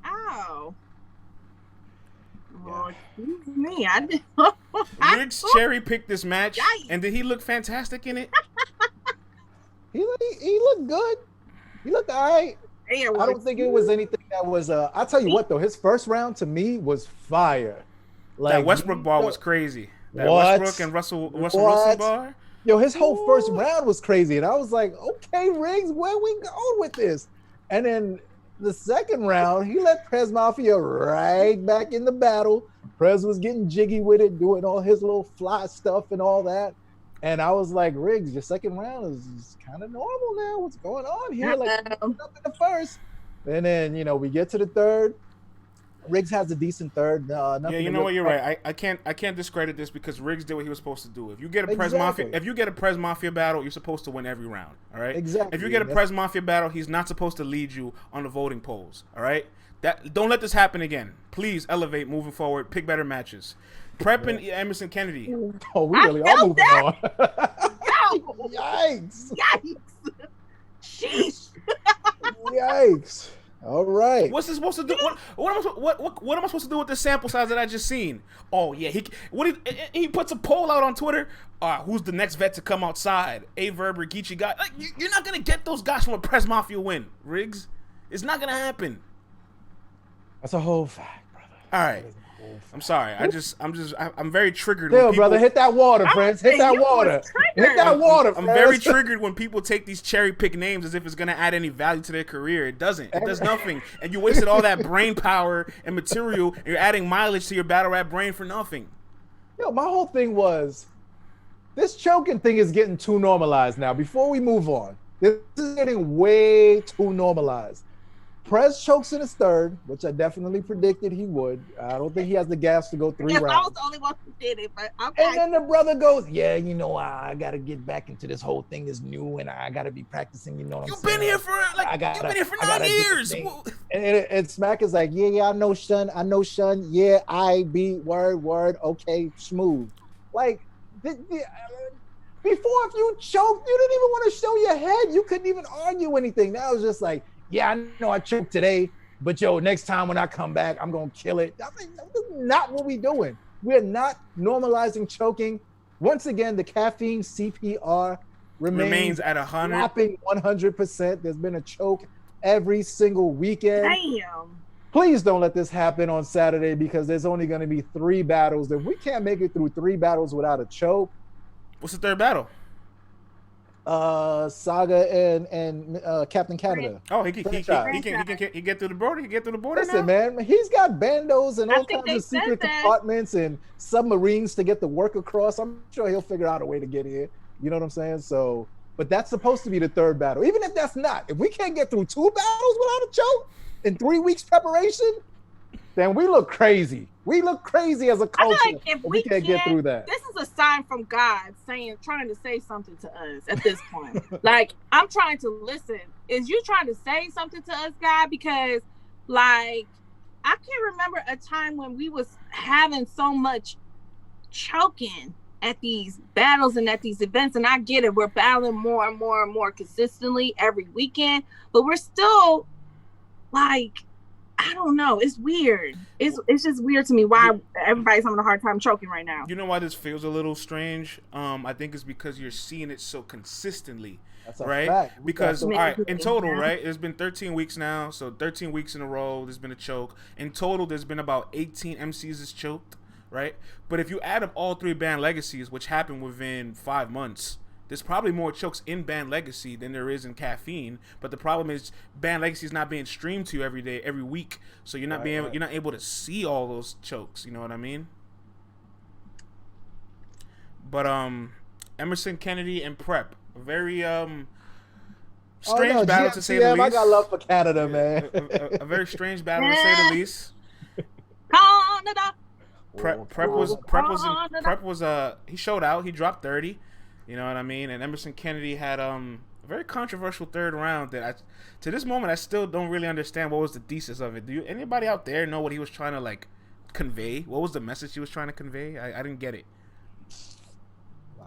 Oh. Oh, excuse me. I did. Riggs cherry picked this match, and did he look fantastic in it? He looked good. He looked all right. I don't think it was anything that was. I'll tell you what though, his first round to me was fire. Like, that Westbrook bar was crazy. That Westbrook and Russell Wilson bar. Yo, his whole first round was crazy, and I was like, okay, Riggs, where we going with this? And then the second round, he let Prez Mafia right back in the battle. Prez was getting jiggy with it, doing all his little fly stuff and all that. And I was like, Riggs, your second round is kind of normal now. What's going on here? Like, up in the first. And then, we get to the third. Riggs has a decent third. Yeah, you know what? You're right. I can't discredit this because Riggs did what he was supposed to do. If you get a Prez Mafia battle, you're supposed to win every round. All right. Exactly. If you get a Prez Mafia battle, he's not supposed to lead you on the voting polls. All right. Don't let this happen again. Please elevate moving forward. Pick better matches. Prep and Emerson Kennedy. Oh, we really are moving on. Yikes! Sheesh! Yikes! All right. What's this supposed to do? What am I supposed to do with the sample size that I just seen? Oh yeah, he puts a poll out on Twitter. Who's the next vet to come outside? Verb or Geechee guy? Like, you're not gonna get those guys from a Prez Mafia win, Riggs. It's not gonna happen. That's a whole fact, brother. All right. I'm sorry. I'm very triggered. Still, brother, hit that water, friends. Hit that water. Hit that water. I'm very triggered when people take these cherry pick names as if it's gonna add any value to their career. It doesn't. It does nothing. And you wasted all that brain power and material, and you're adding mileage to your battle rap brain for nothing. Yo, my whole thing was, this choking thing is getting too normalized now. Before we move on, this is getting way too normalized. Prez chokes in his third, which I definitely predicted he would. I don't think he has the gas to go 3 rounds. I was the only one who did it, but okay. And then the brother goes, yeah, I got to get back into this whole thing is new, and I got to be practicing, You've been here for, you've been here for 9 years. And Smack is like, yeah, I know, son. Yeah, I be, word, okay, smooth. Like, before, if you choked, you didn't even want to show your head. You couldn't even argue anything. Now it's just like, yeah, I know I choked today, but next time when I come back, I'm going to kill it. I mean, that's not what we're doing. We're not normalizing choking. Once again, the caffeine CPR remains at 100. Slapping 100%. There's been a choke every single weekend. Damn. Please don't let this happen on Saturday because there's only going to be 3 battles. If we can't make it through 3 battles without a choke. What's the third battle? Saga and Captain Canada. Oh, he can get through the border. He get through the border. Listen, now? man, he's got bandos and all kinds of secret compartments and submarines to get the work across. I'm sure he'll figure out a way to get here. You know what I'm saying? So, but that's supposed to be the third battle. Even if that's not, if we can't get through 2 battles without a choke in 3 weeks preparation, then we look crazy. We look crazy as a culture if we can't get through that. This is a sign from God trying to say something to us at this point. Like, I'm trying to listen. Is you trying to say something to us, God? Because, like, I can't remember a time when we was having so much choking at these battles and at these events. And I get it. We're battling more and more and more consistently every weekend. But we're still, like, I don't know. It's weird. It's just weird to me why everybody's having a hard time choking right now. You know why this feels a little strange? I think it's because you're seeing it so consistently. That's a right? fact. Because, all right, in total, right, it's been 13 weeks now. So 13 weeks in a row, there's been a choke. In total, there's been about 18 MCs that's choked, right? But if you add up all 3 band legacies, which happened within 5 months, there's probably more chokes in Band Legacy than there is in Caffeine, but the problem is Band Legacy is not being streamed to you every day, every week, so you're not you're not able to see all those chokes. You know what I mean? But Emerson Kennedy and Prep, a very strange battle to say the least. I got love for Canada, man. A very strange battle to say the least. Canada. Prep was he showed out. He dropped 30. You know what I mean? And Emerson Kennedy had very controversial third round that to this moment I still don't really understand what was the thesis of it. Do anybody out there know what he was trying to like convey? What was the message he was trying to convey? I didn't get it.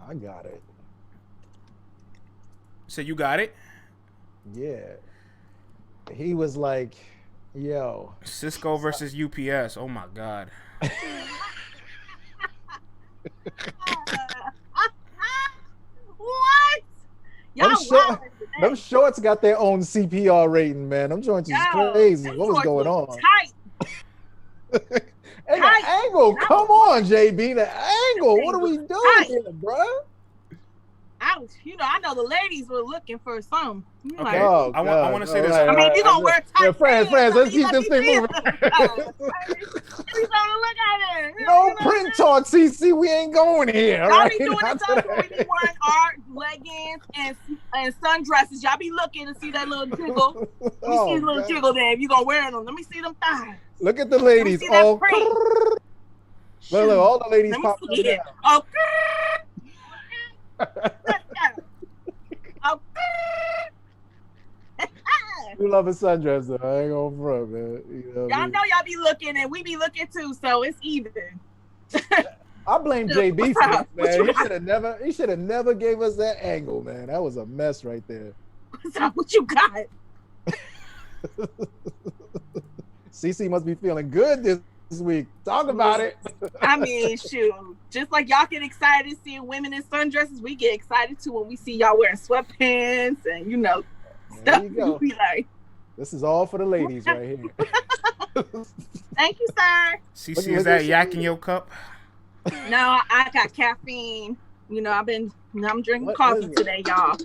I got it. So you got it? Yeah. He was like, yo. Cisco versus UPS. Oh my God. What? Y'all them shorts got their own CPR rating, man. Them joints is crazy. What was going on? Tight. And the angle, come on, JB. The angle. What are we doing here, bro? I know the ladies were looking for some. Okay. Like, I want to say this. Right, I mean, you gonna wear tight. Yeah, friends, let's keep this thing moving. No print talk, CC. We ain't going here. Y'all be doing the stuff where we be wearing art, leggings, and sundresses. Y'all be looking to see that little jiggle. Let me see the little jiggle there. If you gonna wear them, let me see them thighs. Look at the ladies. Oh, look, all the ladies popping it. Oh, you love a sundress, though. I ain't going front, man. Y'all know y'all be looking, and we be looking too, so it's even. I blame JB for this, man. He should have never gave us that angle, man. That was a mess right there. What you got? CC must be feeling good this week. Talk about it. I mean, shoot. Just like y'all get excited seeing women in sundresses, we get excited too when we see y'all wearing sweatpants and There you go. We like, this is all for the ladies right here. thank you, sir. CC, is that yak in your cup? No, I got caffeine. I'm drinking coffee today, y'all.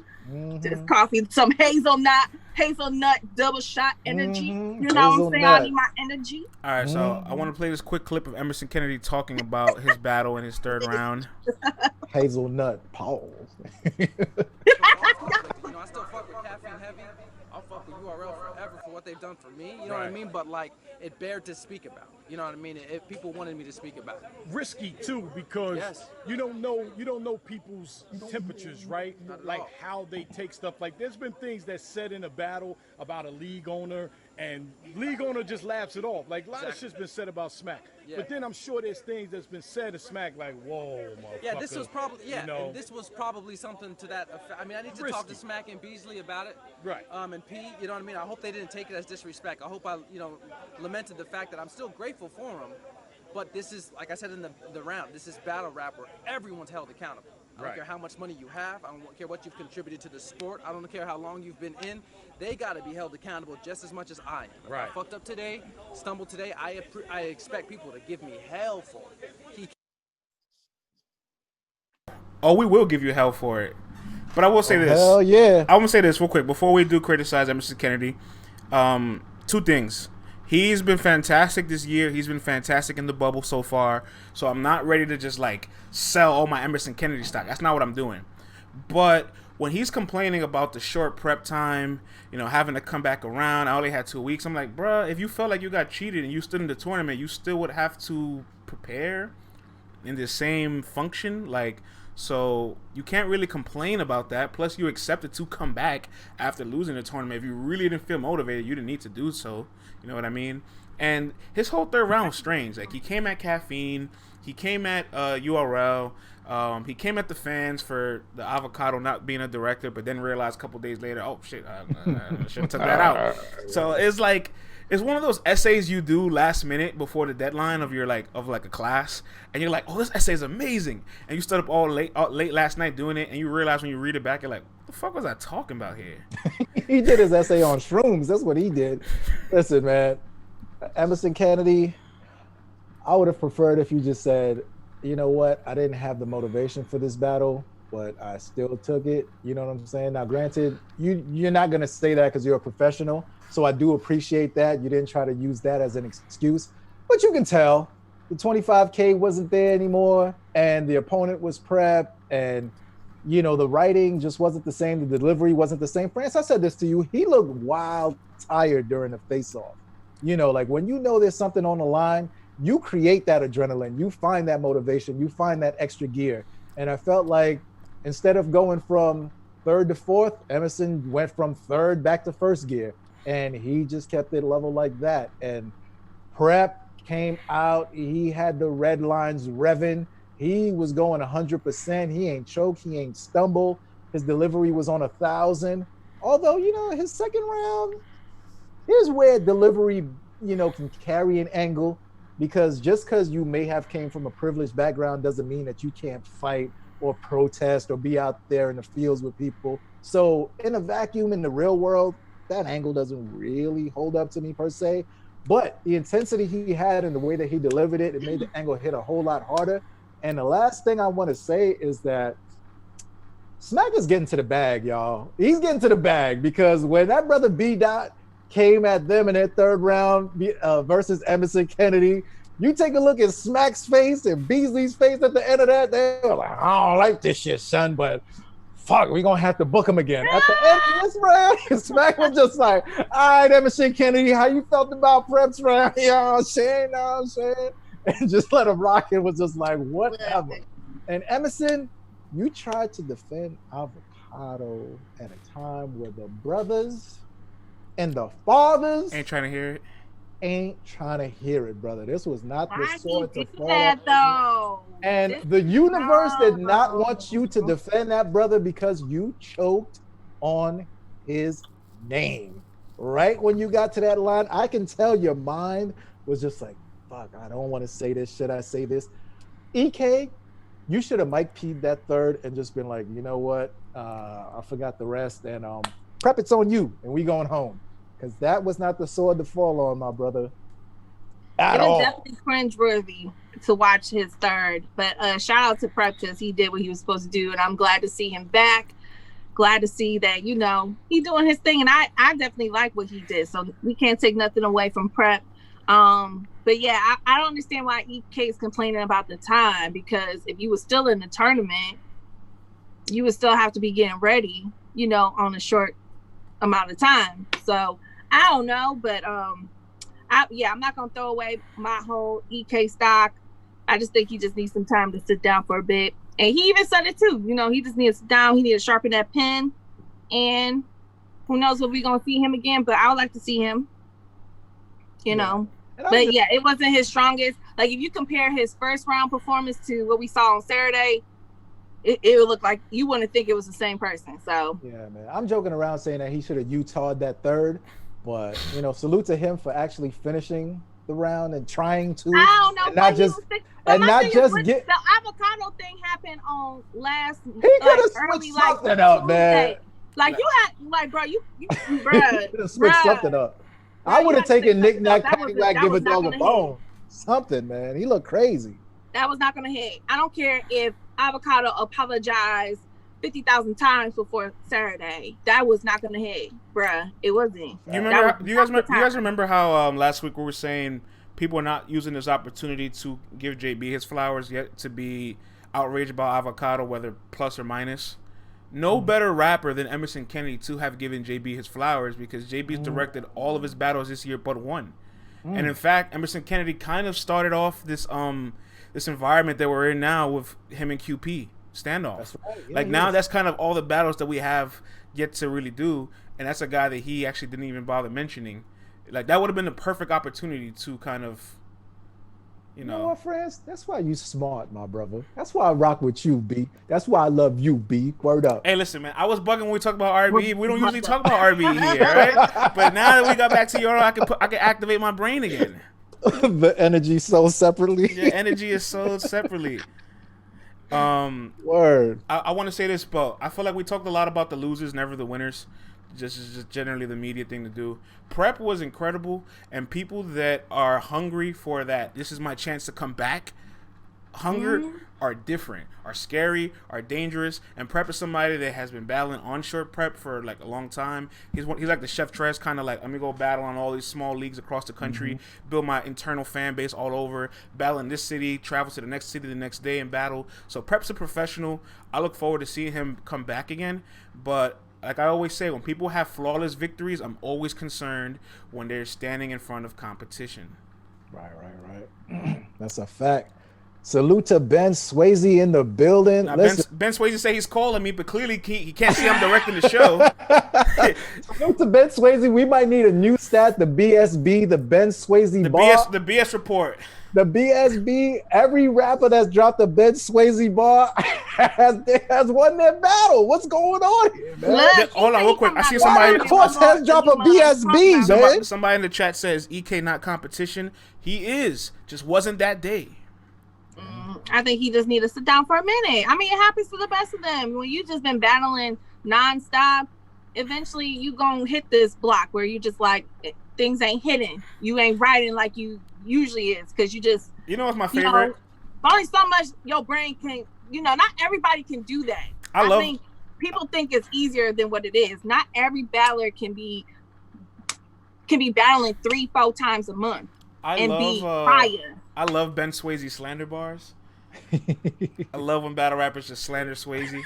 Just coffee, some hazelnut double shot energy. You know what I'm saying? I need my energy. All right, so I want to play this quick clip of Emerson Kennedy talking about his battle in his third round. Hazelnut, pause. I still fuck with Caffeine Heavy. I'll fuck with URL forever for what they've done for me. You know what I mean? But like, it bared to speak about. You know what I mean? People wanted me to speak about it. Risky too, because you don't know people's temperatures, right? Like how they take stuff. Like there's been things that said in a battle about a league owner, and league owner just laughs it off. Like a lot of shit's been said about Smack. Yeah. But then I'm sure there's things that's been said to Smack like, whoa, motherfucker. Yeah, this was probably and this was probably something to that effect. I mean, I need to talk to Smack and Beasley about it. Right. And P, you know what I mean? I hope they didn't take it as disrespect. I hope I, lamented the fact that I'm still grateful for them. But this is, like I said in the round, this is battle rap where everyone's held accountable. I don't care how much money you have. I don't care what you've contributed to the sport. I don't care how long you've been in. They got to be held accountable just as much as I am. If I fucked up today, stumbled today, I expect people to give me hell for it. We will give you hell for it. But I will say this. Hell yeah. I want to say this real quick before we do criticize Emerson Kennedy. Two things. He's been fantastic this year. He's been fantastic in the bubble so far. So I'm not ready to just like sell all my Emerson Kennedy stock. That's not what I'm doing. But when he's complaining about the short prep time, having to come back around, I only had 2 weeks. I'm like, bruh, if you felt like you got cheated and you stood in the tournament, you still would have to prepare in the same function. So you can't really complain about that. Plus, you accepted to come back after losing the tournament. If you really didn't feel motivated, you didn't need to do so. You know what I mean? And his whole third round was strange. Like, he came at Caffeine. He came at URL. He came at the fans for the avocado not being a director, but then realized a couple days later, oh, shit, I should have took that out. So it's like, it's one of those essays you do last minute before the deadline of a class, and you're like, oh, this essay is amazing, and you stood up all late last night doing it, and you realize when you read it back, you're like, what the fuck was I talking about here? He did his essay on shrooms. That's what he did. Listen, man, Emerson Kennedy, I would have preferred if you just said, you know what, I didn't have the motivation for this battle, but I still took it. You know what I'm saying? Now, granted, you're not going to say that because you're a professional. So I do appreciate that. You didn't try to use that as an excuse, but you can tell the 25K wasn't there anymore, and the opponent was prepped, and the writing just wasn't the same. The delivery wasn't the same. France, I said this to you. He looked wild tired during the face-off. Like when there's something on the line, you create that adrenaline. You find that motivation. You find that extra gear. And I felt like instead of going from third to fourth, Emerson went from third back to first gear, and he just kept it level like that. And Prep came out, he had the red lines revving. He was going 100%. He ain't choke, he ain't stumble. His delivery was on 1,000. Although, his second round, here's where delivery, can carry an angle, because just because you may have came from a privileged background doesn't mean that you can't fight or protest or be out there in the fields with people. So in a vacuum in the real world, that angle doesn't really hold up to me per se. But the intensity he had and the way that he delivered it, it made the angle hit a whole lot harder. And the last thing I want to say is that Smack is getting to the bag, y'all. He's getting to the bag, because when that brother B Dot came at them in their third round versus Emerson Kennedy, you take a look at Smack's face and Beasley's face at the end of that, they were like, I don't like this shit, son, but fuck, we're going to have to book him again. At the end of this round, Smack was just like, all right, Emerson Kennedy, how you felt about Prep's round? You know what I'm saying? And just let him rock. It was just like, whatever. And Emerson, you tried to defend Avocado at a time where the brothers and the fathers ain't trying to hear it. Ain't trying to hear it, brother. This was not the sword to fall that, though. And the universe did not want you to defend that brother because you choked on his name. Right when you got to that line, I can tell your mind was just like, fuck, I don't want to say this. Should I say this? EK, you should have Mike P'd that third and just been like, you know what? I forgot the rest. And Prep, it's on you. And we going home. Because that was not the sword to fall on, my brother. At all. It was definitely cringeworthy to watch his third. But shout out to Prep, because he did what he was supposed to do. And I'm glad to see him back. Glad to see that, he doing his thing. And I definitely like what he did. So we can't take nothing away from Prep. But yeah, I don't understand why EK is complaining about the time, because if you were still in the tournament, you would still have to be getting ready, on a short amount of time. So I don't know, but I'm not gonna throw away my whole EK stock. I just think he just needs some time to sit down for a bit. And he even said it too. He just needs to sit down. He needs to sharpen that pen. And who knows if we're gonna see him again? But I would like to see him. But yeah, it wasn't his strongest. Like if you compare his first round performance to what we saw on Saturday, it would look like you wouldn't think it was the same person. So yeah, man, I'm joking around saying that he should have Utah'd that third, but salute to him for actually finishing the round and trying to. I don't know, and not just get the avocado thing happened on last. He could have switched something up, man. Like you had, bro, you bro, switched something up. I would have taken knick-knack, paddywhack, give a dog a bone. Something, man. He looked crazy. That was not going to hit. I don't care if Avocado apologized 50,000 times before Saturday. That was not going to hit, bruh. It wasn't. Do you guys remember how last week we were saying people are not using this opportunity to give JB his flowers, yet to be outraged about Avocado, whether plus or minus? No better rapper than Emerson Kennedy to have given JB his flowers, because JB's directed all of his battles this year but one. And in fact, Emerson Kennedy kind of started off this this environment that we're in now with him and QP standoff. That's right. Yeah, now that's kind of all the battles that we have yet to really do, and that's a guy that he actually didn't even bother mentioning. Like that would have been the perfect opportunity to kind of You know what, friends? That's why you smart, my brother. That's why I rock with you, B. That's why I love you, B. Word up. Hey, listen, man. I was bugging when we talk about RBE. We don't usually talk about RBE here, right? But now that we got back to Euro, I can activate my brain again. The energy sold separately. Yeah, energy is sold separately. Word. I want to say this, but I feel like we talked a lot about the losers, never the winners. Just generally the media thing to do. Prep was incredible, and people that are hungry for that, this is my chance to come back, are different, are scary, are dangerous, and Prep is somebody that has been battling onshore Prep for like a long time. He's like the Chef Trez, kind of like, let me go battle on all these small leagues across the country, build my internal fan base all over, battle in this city, travel to the next city the next day and battle. So Prep's a professional. I look forward to seeing him come back again, but like I always say, when people have flawless victories, I'm always concerned when they're standing in front of competition. Right. That's a fact. Salute to Ben Swayze in the building. Now, Listen, Ben Swayze say he's calling me, but clearly he can't see I'm directing the show. salute to Ben Swayze. We might need a new stat, the BSB, the Ben Swayze bar. The BS report. The BSB, every rapper that's dropped a Ben Swayze bar has won their battle. What's going on here, man? Look, Hold on, real quick. I see Why somebody. did Cortez drop a BSB, man? Somebody in the chat says EK not competition. He is. Just wasn't that day. I think he just need to sit down for a minute. I mean, it happens to the best of them. When you just been battling nonstop, eventually you gonna hit this block where you just like things ain't hitting. You ain't writing like you usually is because you just. You know what's my favorite? Only so much your brain can. Not everybody can do that. I think people think it's easier than what it is. Not every battler can be battling 3-4 times a month be fire. I love Ben Swayze slander bars. I love when battle rappers just slander Swayze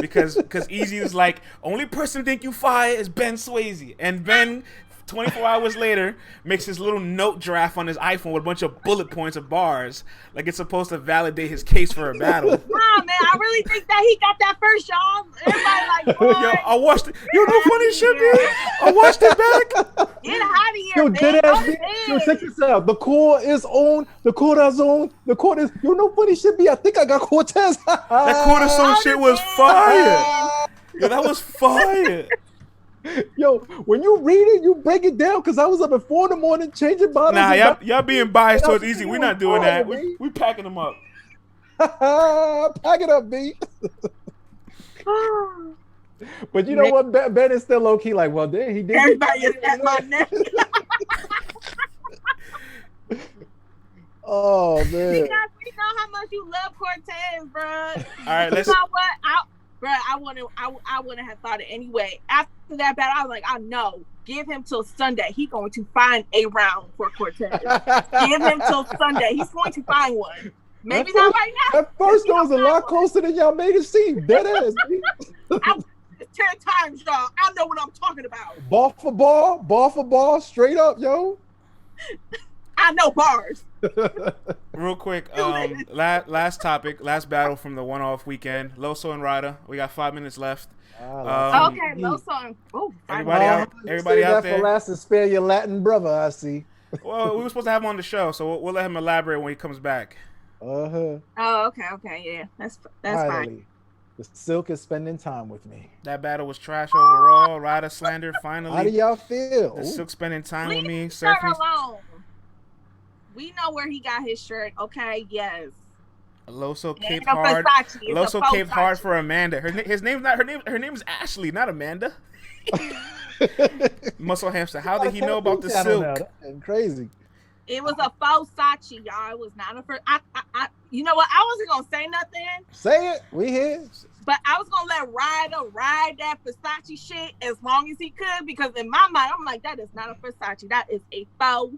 because Eazy is like, only person think you fire is Ben Swayze, and Ben 24 hours later makes his little note draft on his iPhone with a bunch of bullet points of bars like it's supposed to validate his case for a battle. Nah, man, I really think that he got that first, y'all. Everybody like, boy, yo, I watched it. You know funny shit, dude. I watched it back. Get out of here, Yo, man. Yo, check this out. The core is on. The core is on. The core is. You know funny shit, B. I think I got Cortez. That cortisone shit was fire. Yo, that was fire. Yo, when you read it, you break it down because I was up at 4 a.m. changing bottles. Nah, y'all being biased towards Eazy. We're not doing that. We packing them up. Pack it up, B. But you know what? Ben is still low key. Like, well, then he did. Everybody is at my neck. Oh man! We know how much you love Cortez, bro. All right, let's. You know what? I wouldn't have thought it anyway. After that battle, I was like, I know. Give him till Sunday. He's going to find a round for Cortez. Give him till Sunday. He's going to find one. Maybe not right now. At first, it was a lot closer than y'all made it seem. Dead ass. 10 times, y'all. I know what I'm talking about. Ball for ball, straight up, yo. I know bars. Real quick, last topic, last battle from the one-off weekend. Loso and Rada. We got 5 minutes left. Okay, Loso. Oh, everybody out there. For last and spare your Latin brother, I see. Well, we were supposed to have him on the show, so we'll let him elaborate when he comes back. Oh, okay, yeah, that's fine. The Silk is spending time with me. That battle was trash overall. Rada slander finally. How do y'all feel? The Silk spending time with me. Leave her alone. We know where he got his shirt. Okay, yes. Loso caped hard. Loso caped hard for Amanda. Her name is Ashley, not Amanda. Muscle hamster. How did he know about the Silk? That's crazy. It was a faux Sachi, y'all. It was not a first. You know what? I wasn't gonna say nothing. Say it. We here. But I was gonna let Ryder ride that Versace shit as long as he could, because in my mind, I'm like, that is not a Versace. That is a faux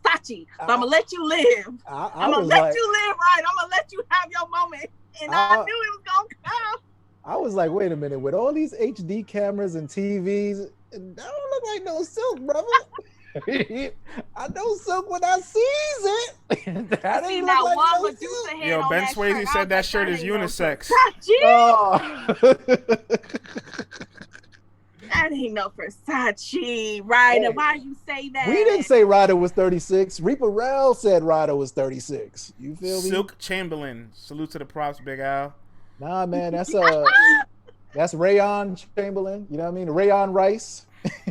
Sachi. So I'm gonna let you live. I'm gonna let you live, right? I'm gonna let you have your moment. And I knew it was gonna come. I was like, wait a minute, with all these HD cameras and TVs, that don't look like no Silk, brother. I know Silk when I sees it. That ain't look like no Silk. Yo, Ben Swayze said that shirt is unisex. That ain't no Versace, Ryder. Why you say that? We didn't say Ryder was 36. Reaper Rel said Ryder was 36. You feel me? Silk Chamberlain. Salute to the props, Big Al. Nah, man, that's Rayon Chamberlain. You know what I mean? Rayon Rice.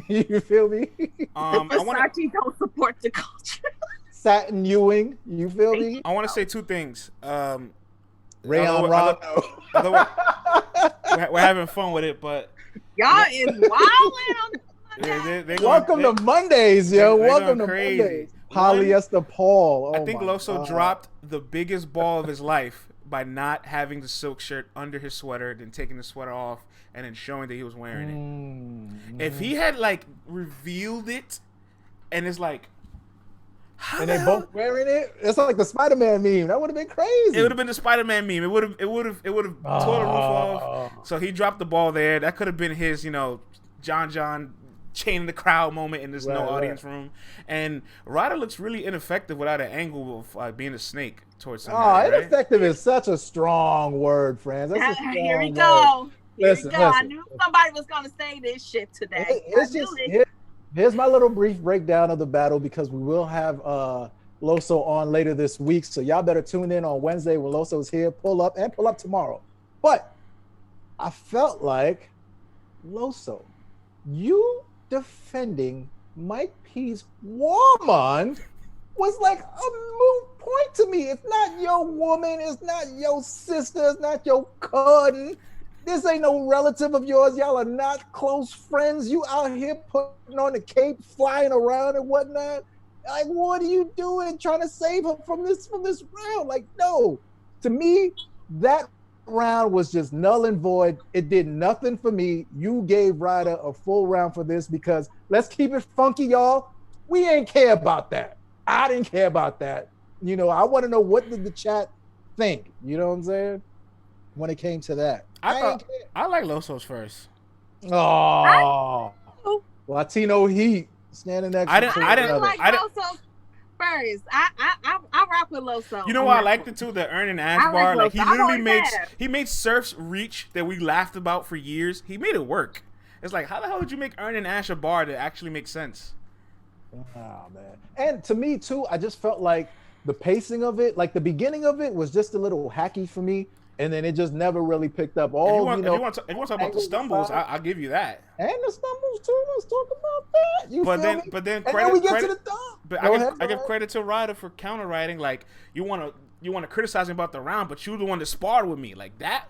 You feel me? Versace don't support the culture. Satin Ewing. You feel me? I want to say two things. Rayon Rondo. We're having fun with it, but y'all is wilding on Welcome to Mondays, yo. Welcome to Mondays. Polyester Paul. I think Loso dropped the biggest ball of his life by not having the Silk shirt under his sweater, then taking the sweater off, and then showing that he was wearing it. If he had like revealed it, and it's like, and they both wearing it, it's like the Spider-Man meme. That would have been crazy. It would have been the Spider-Man meme. It would have tore the roof off. So he dropped the ball there. That could have been his, John chain the crowd moment and there's no Right, audience room. And Ryder looks really ineffective without an angle of being a snake towards Oh, somebody. Right? ineffective is such a strong word, friends. That's a strong Here we word. go. Here we Listen, go. I listen. knew somebody was gonna say this shit today. It's just here's my little brief breakdown of the battle, because we will have Loso on later this week. So y'all better tune in on Wednesday when Loso's here. Pull up tomorrow. But I felt like, Loso, you defending Mike P's woman was like a moot point to me. It's not your woman. It's not your sister. It's not your cousin. This ain't no relative of yours. Y'all are not close friends. You out here putting on the cape, flying around and whatnot. Like, what are you doing trying to save her from this round? Like, no. To me, that round was just null and void. It did nothing for me. You gave Ryder a full round for this, because let's keep it funky, y'all. We ain't care about that. I didn't care about that. You know, I want to know, what did the chat think? You know what I'm saying? When it came to that. I like Loso's first. Oh, Latino heat standing next to I didn't like Loso first. I rock with Loso. You know why I liked it too? The Earn and Ash bar. Like, he Loso. literally made Surf's reach that we laughed about for years. He made it work. It's like, how the hell did you make Earn and Ash a bar that actually makes sense? Oh man. And to me too, I just felt like the pacing of it, like the beginning of it was just a little hacky for me. And then it just never really picked up. If you want to talk about the stumbles, I'll give you that. And the stumbles too. Let's talk about that. But then we get to the dump. But I give credit to Ryder for counter writing. Like, you want to criticize him about the round, but you're the one that sparred with me. Like, that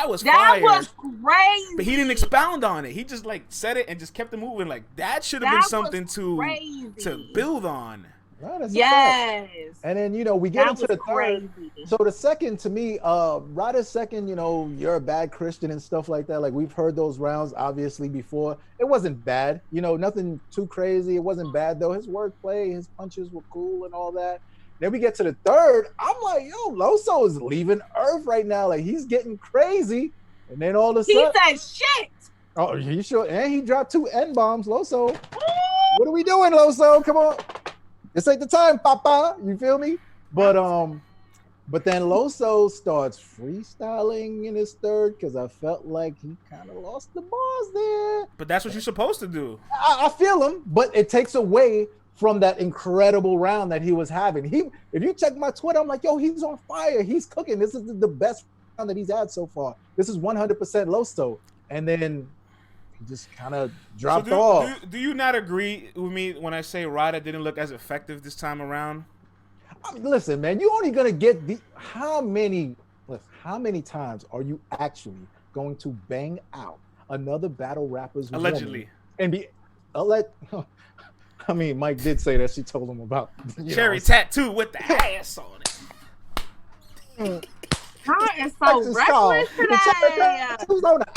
was fire. That was crazy. But he didn't expound on it. He just like said it and just kept it moving. Like, that should have been something to build on. Right, yes. And then, you know, we get into the third. So the second, to me, Ryder's second, you know, you're a bad Christian and stuff like that. Like, we've heard those rounds obviously before. It wasn't bad, you know, nothing too crazy. It wasn't bad though. His wordplay, his punches were cool and all that. Then we get to the third. I'm like, yo, Loso is leaving Earth right now. Like, he's getting crazy. And then all of a sudden, he said shit. Oh, he sure. And he dropped 2 N-bombs. Loso, what are we doing, Loso? Come on. This ain't the time, Papa. You feel me? But then Loso starts freestyling in his third, because I felt like he kind of lost the bars there. But that's what you're supposed to do. I feel him, but it takes away from that incredible round that he was having. If you check my Twitter, I'm like, yo, he's on fire. He's cooking. This is the best round that he's had so far. This is 100% Loso. And then he just kind of dropped off. Do you not agree with me when I say Ryder didn't look as effective this time around? I mean, listen, man, you're only gonna get how many times are you actually going to bang out another battle rapper's allegedly woman and I mean, Mike did say that she told him about cherry tattoo with the ass on it. That is so reckless today. Who's on the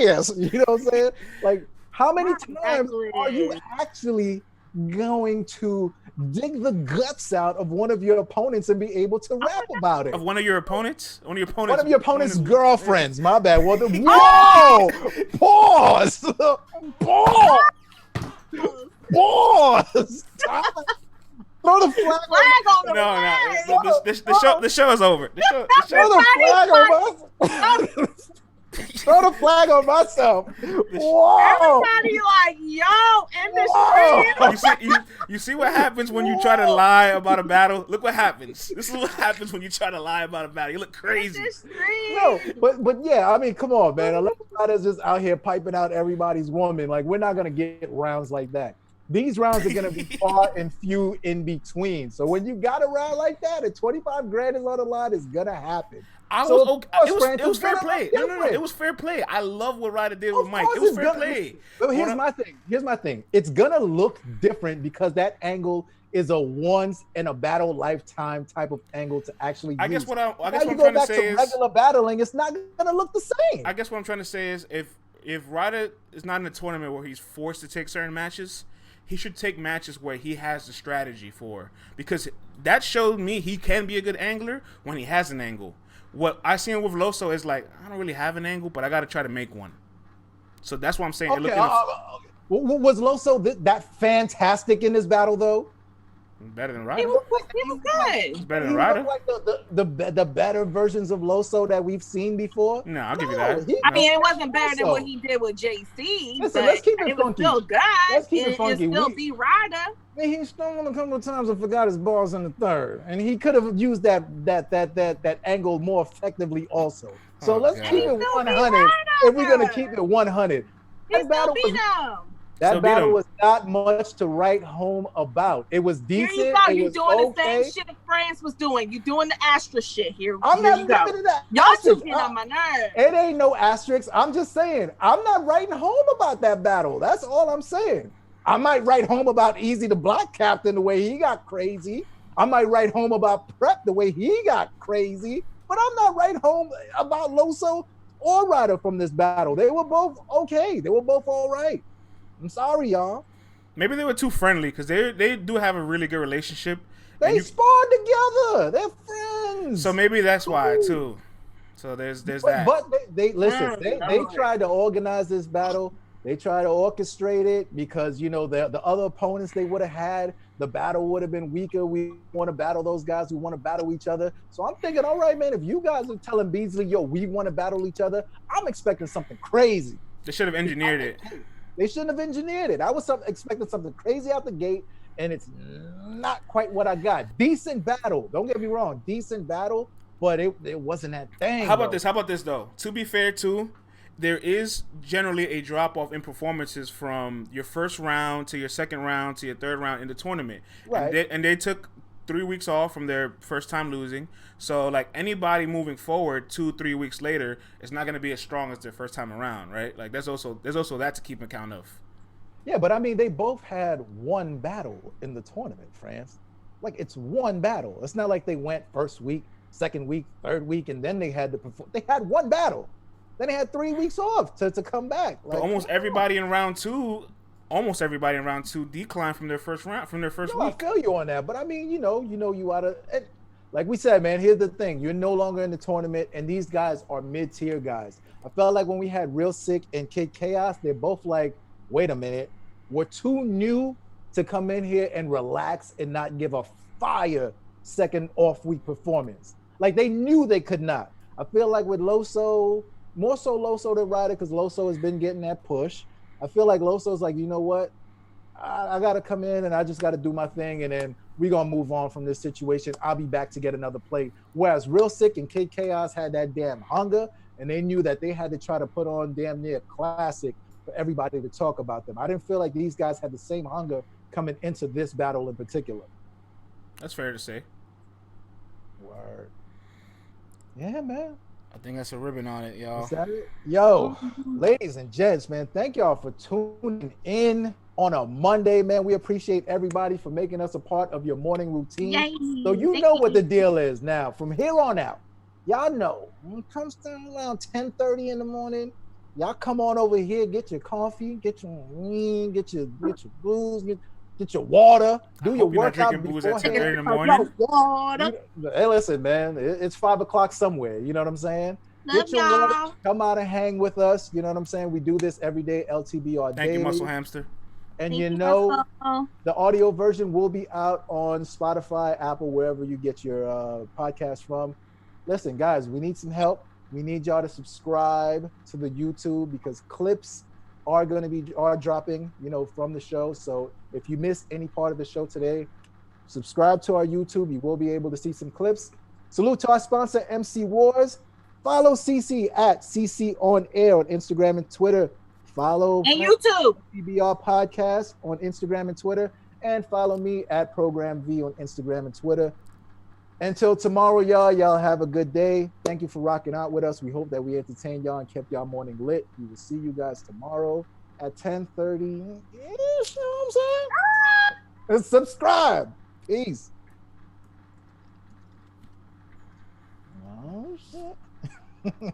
ass? You know what I'm saying? Like, how many times are you actually going to dig the guts out of one of your opponents and be able to rap about it? Of one of your opponents? One of your opponent's girlfriends. My bad. Well, whoa! Pause! Pause! Throw the flag on the the show is over. Throw the flag on myself. Throw the flag on myself. Whoa! Everybody like, yo, in the stream. You see what happens when you try to lie about a battle? Look what happens. This is what happens when you try to lie about a battle. You look crazy. No, but yeah, I mean, come on, man. Alexis just out here piping out everybody's woman. Like, we're not gonna get rounds like that. These rounds are going to be far and few in between. So when you got a round like that, and 25 grand is on the line, it's going to happen. It was fair play. No. It was fair play. I love what Ryder did with Mike. It was fair play. But here's my thing. It's going to look different because that angle is a once in a battle lifetime type of angle to actually use. I guess what I'm trying to say is regular battling, it's not going to look the same. I guess what I'm trying to say is if Ryder is not in a tournament where he's forced to take certain matches, he should take matches where he has the strategy for, because that showed me he can be a good angler when he has an angle. What I seen with Loso is like, I don't really have an angle, but I got to try to make one. So that's what I'm saying. Okay, Was Loso that fantastic in this battle though? Better than He Ryder. was good. It's better He than looked Ryder. like the better versions of Loso that we've seen before. No, I'll give you that. I No. mean, it wasn't better than what Loso. he did with JC, Listen, but let's keep it it was funky. still good. Let's keep it funky. still beat Ryder. Man, he stumbled a couple of times and forgot his balls in the third, and he could have used that angle more effectively also. So Oh, let's God. keep it 100. If we're gonna keep it 100, He still beat him. that Still beat battle him. was not much to write home about. It was Here decent. you go. It You was doing okay. the same shit France was doing. You doing the Astra shit here. I'm Here not you go. giving it that. Y'all two asterisk. getting on my nerves. It ain't no asterisk. I'm just saying, I'm not writing home about that battle. That's all I'm saying. I might write home about Eazy the Black Captain the way he got crazy. I might write home about Prep the way he got crazy. But I'm not writing home about Loso or Ryder from this battle. They were both okay. They were both all right. I'm sorry, y'all. Maybe they were too friendly because they do have a really good relationship. They sparred together. They're friends. So maybe that's why too. So there's that. But they listen. They tried to organize this battle. They tried to orchestrate it because the other opponents they would have had, the battle would have been weaker. We want to battle those guys who want to battle each other. So I'm thinking, all right, man, if you guys are telling Beasley, yo, we want to battle each other, I'm expecting something crazy. They should have engineered it. They shouldn't have engineered it. I was expecting something crazy out the gate, and it's not quite what I got. Decent battle. Don't get me wrong. Decent battle, but it wasn't that thing. How about this? How about this though? To be fair, too, there is generally a drop off in performances from your first round to your second round to your third round in the tournament. Right. And they took 3 weeks off from their first time losing. So like anybody moving forward 2-3 weeks later is not going to be as strong as their first time around, right? Like there's also that to keep account of. Yeah, but I mean, they both had one battle in the tournament, France. Like it's one battle. It's not like they went first week, second week, third week, and then they had to perform. They had one battle. Then they had 3 weeks off to come back. Like, But almost everybody in round two declined from their first round, from their first I week. feel you on that. But I mean, you oughta, like we said, man, here's the thing. You're no longer in the tournament, and these guys are mid-tier guys. I felt like when we had Real Sick and Kid Chaos, they're both like, wait a minute, we're too new to come in here and relax and not give a fire second off week performance. Like they knew they could not. I feel like with Loso, more so Loso than Ryder, because Loso has been getting that push. I feel like Loso's like, you know what? I got to come in and I just got to do my thing, and then we're going to move on from this situation. I'll be back to get another plate. Whereas Real Sick and Kid Chaos had that damn hunger, and they knew that they had to try to put on damn near classic for everybody to talk about them. I didn't feel like these guys had the same hunger coming into this battle in particular. That's fair to say. Word. Yeah, man. I think that's a ribbon on it, y'all. Is that it? Yo, ladies and gents, man, thank y'all for tuning in on a Monday, man. We appreciate everybody for making us a part of your morning routine. Yay. So you Thank know you. what the deal is now. From here on out, y'all know when it comes down around 10:30 in the morning, y'all come on over here, get your coffee, get your lean, get your booze, get your water, do your Hope you're not workout drinking booze at beforehand. 10:30 in the morning. Water. Hey, listen, man, it's 5 o'clock somewhere. You know what I'm saying? Love Get your water, y'all. come out and hang with us. You know what I'm saying? We do this every day, LTBR Thank Daily. you, Muscle Hamster. And Thank you you, know, Russell. the audio version will be out on Spotify, Apple, wherever you get your podcast from. Listen, guys, we need some help. We need y'all to subscribe to the YouTube because clips are dropping, from the show. So if you missed any part of the show today, subscribe to our YouTube. You will be able to see some clips. Salute to our sponsor, MC Wars. Follow CC at CC On Air on Instagram and Twitter. Follow And YouTube. LTBR Podcast on Instagram and Twitter. And follow me at Program V on Instagram and Twitter. Until tomorrow, y'all have a good day. Thank you for rocking out with us. We hope that we entertained y'all and kept y'all morning lit. We will see you guys tomorrow at 10:30. You know what I'm saying? And subscribe. Peace. Oh, shit.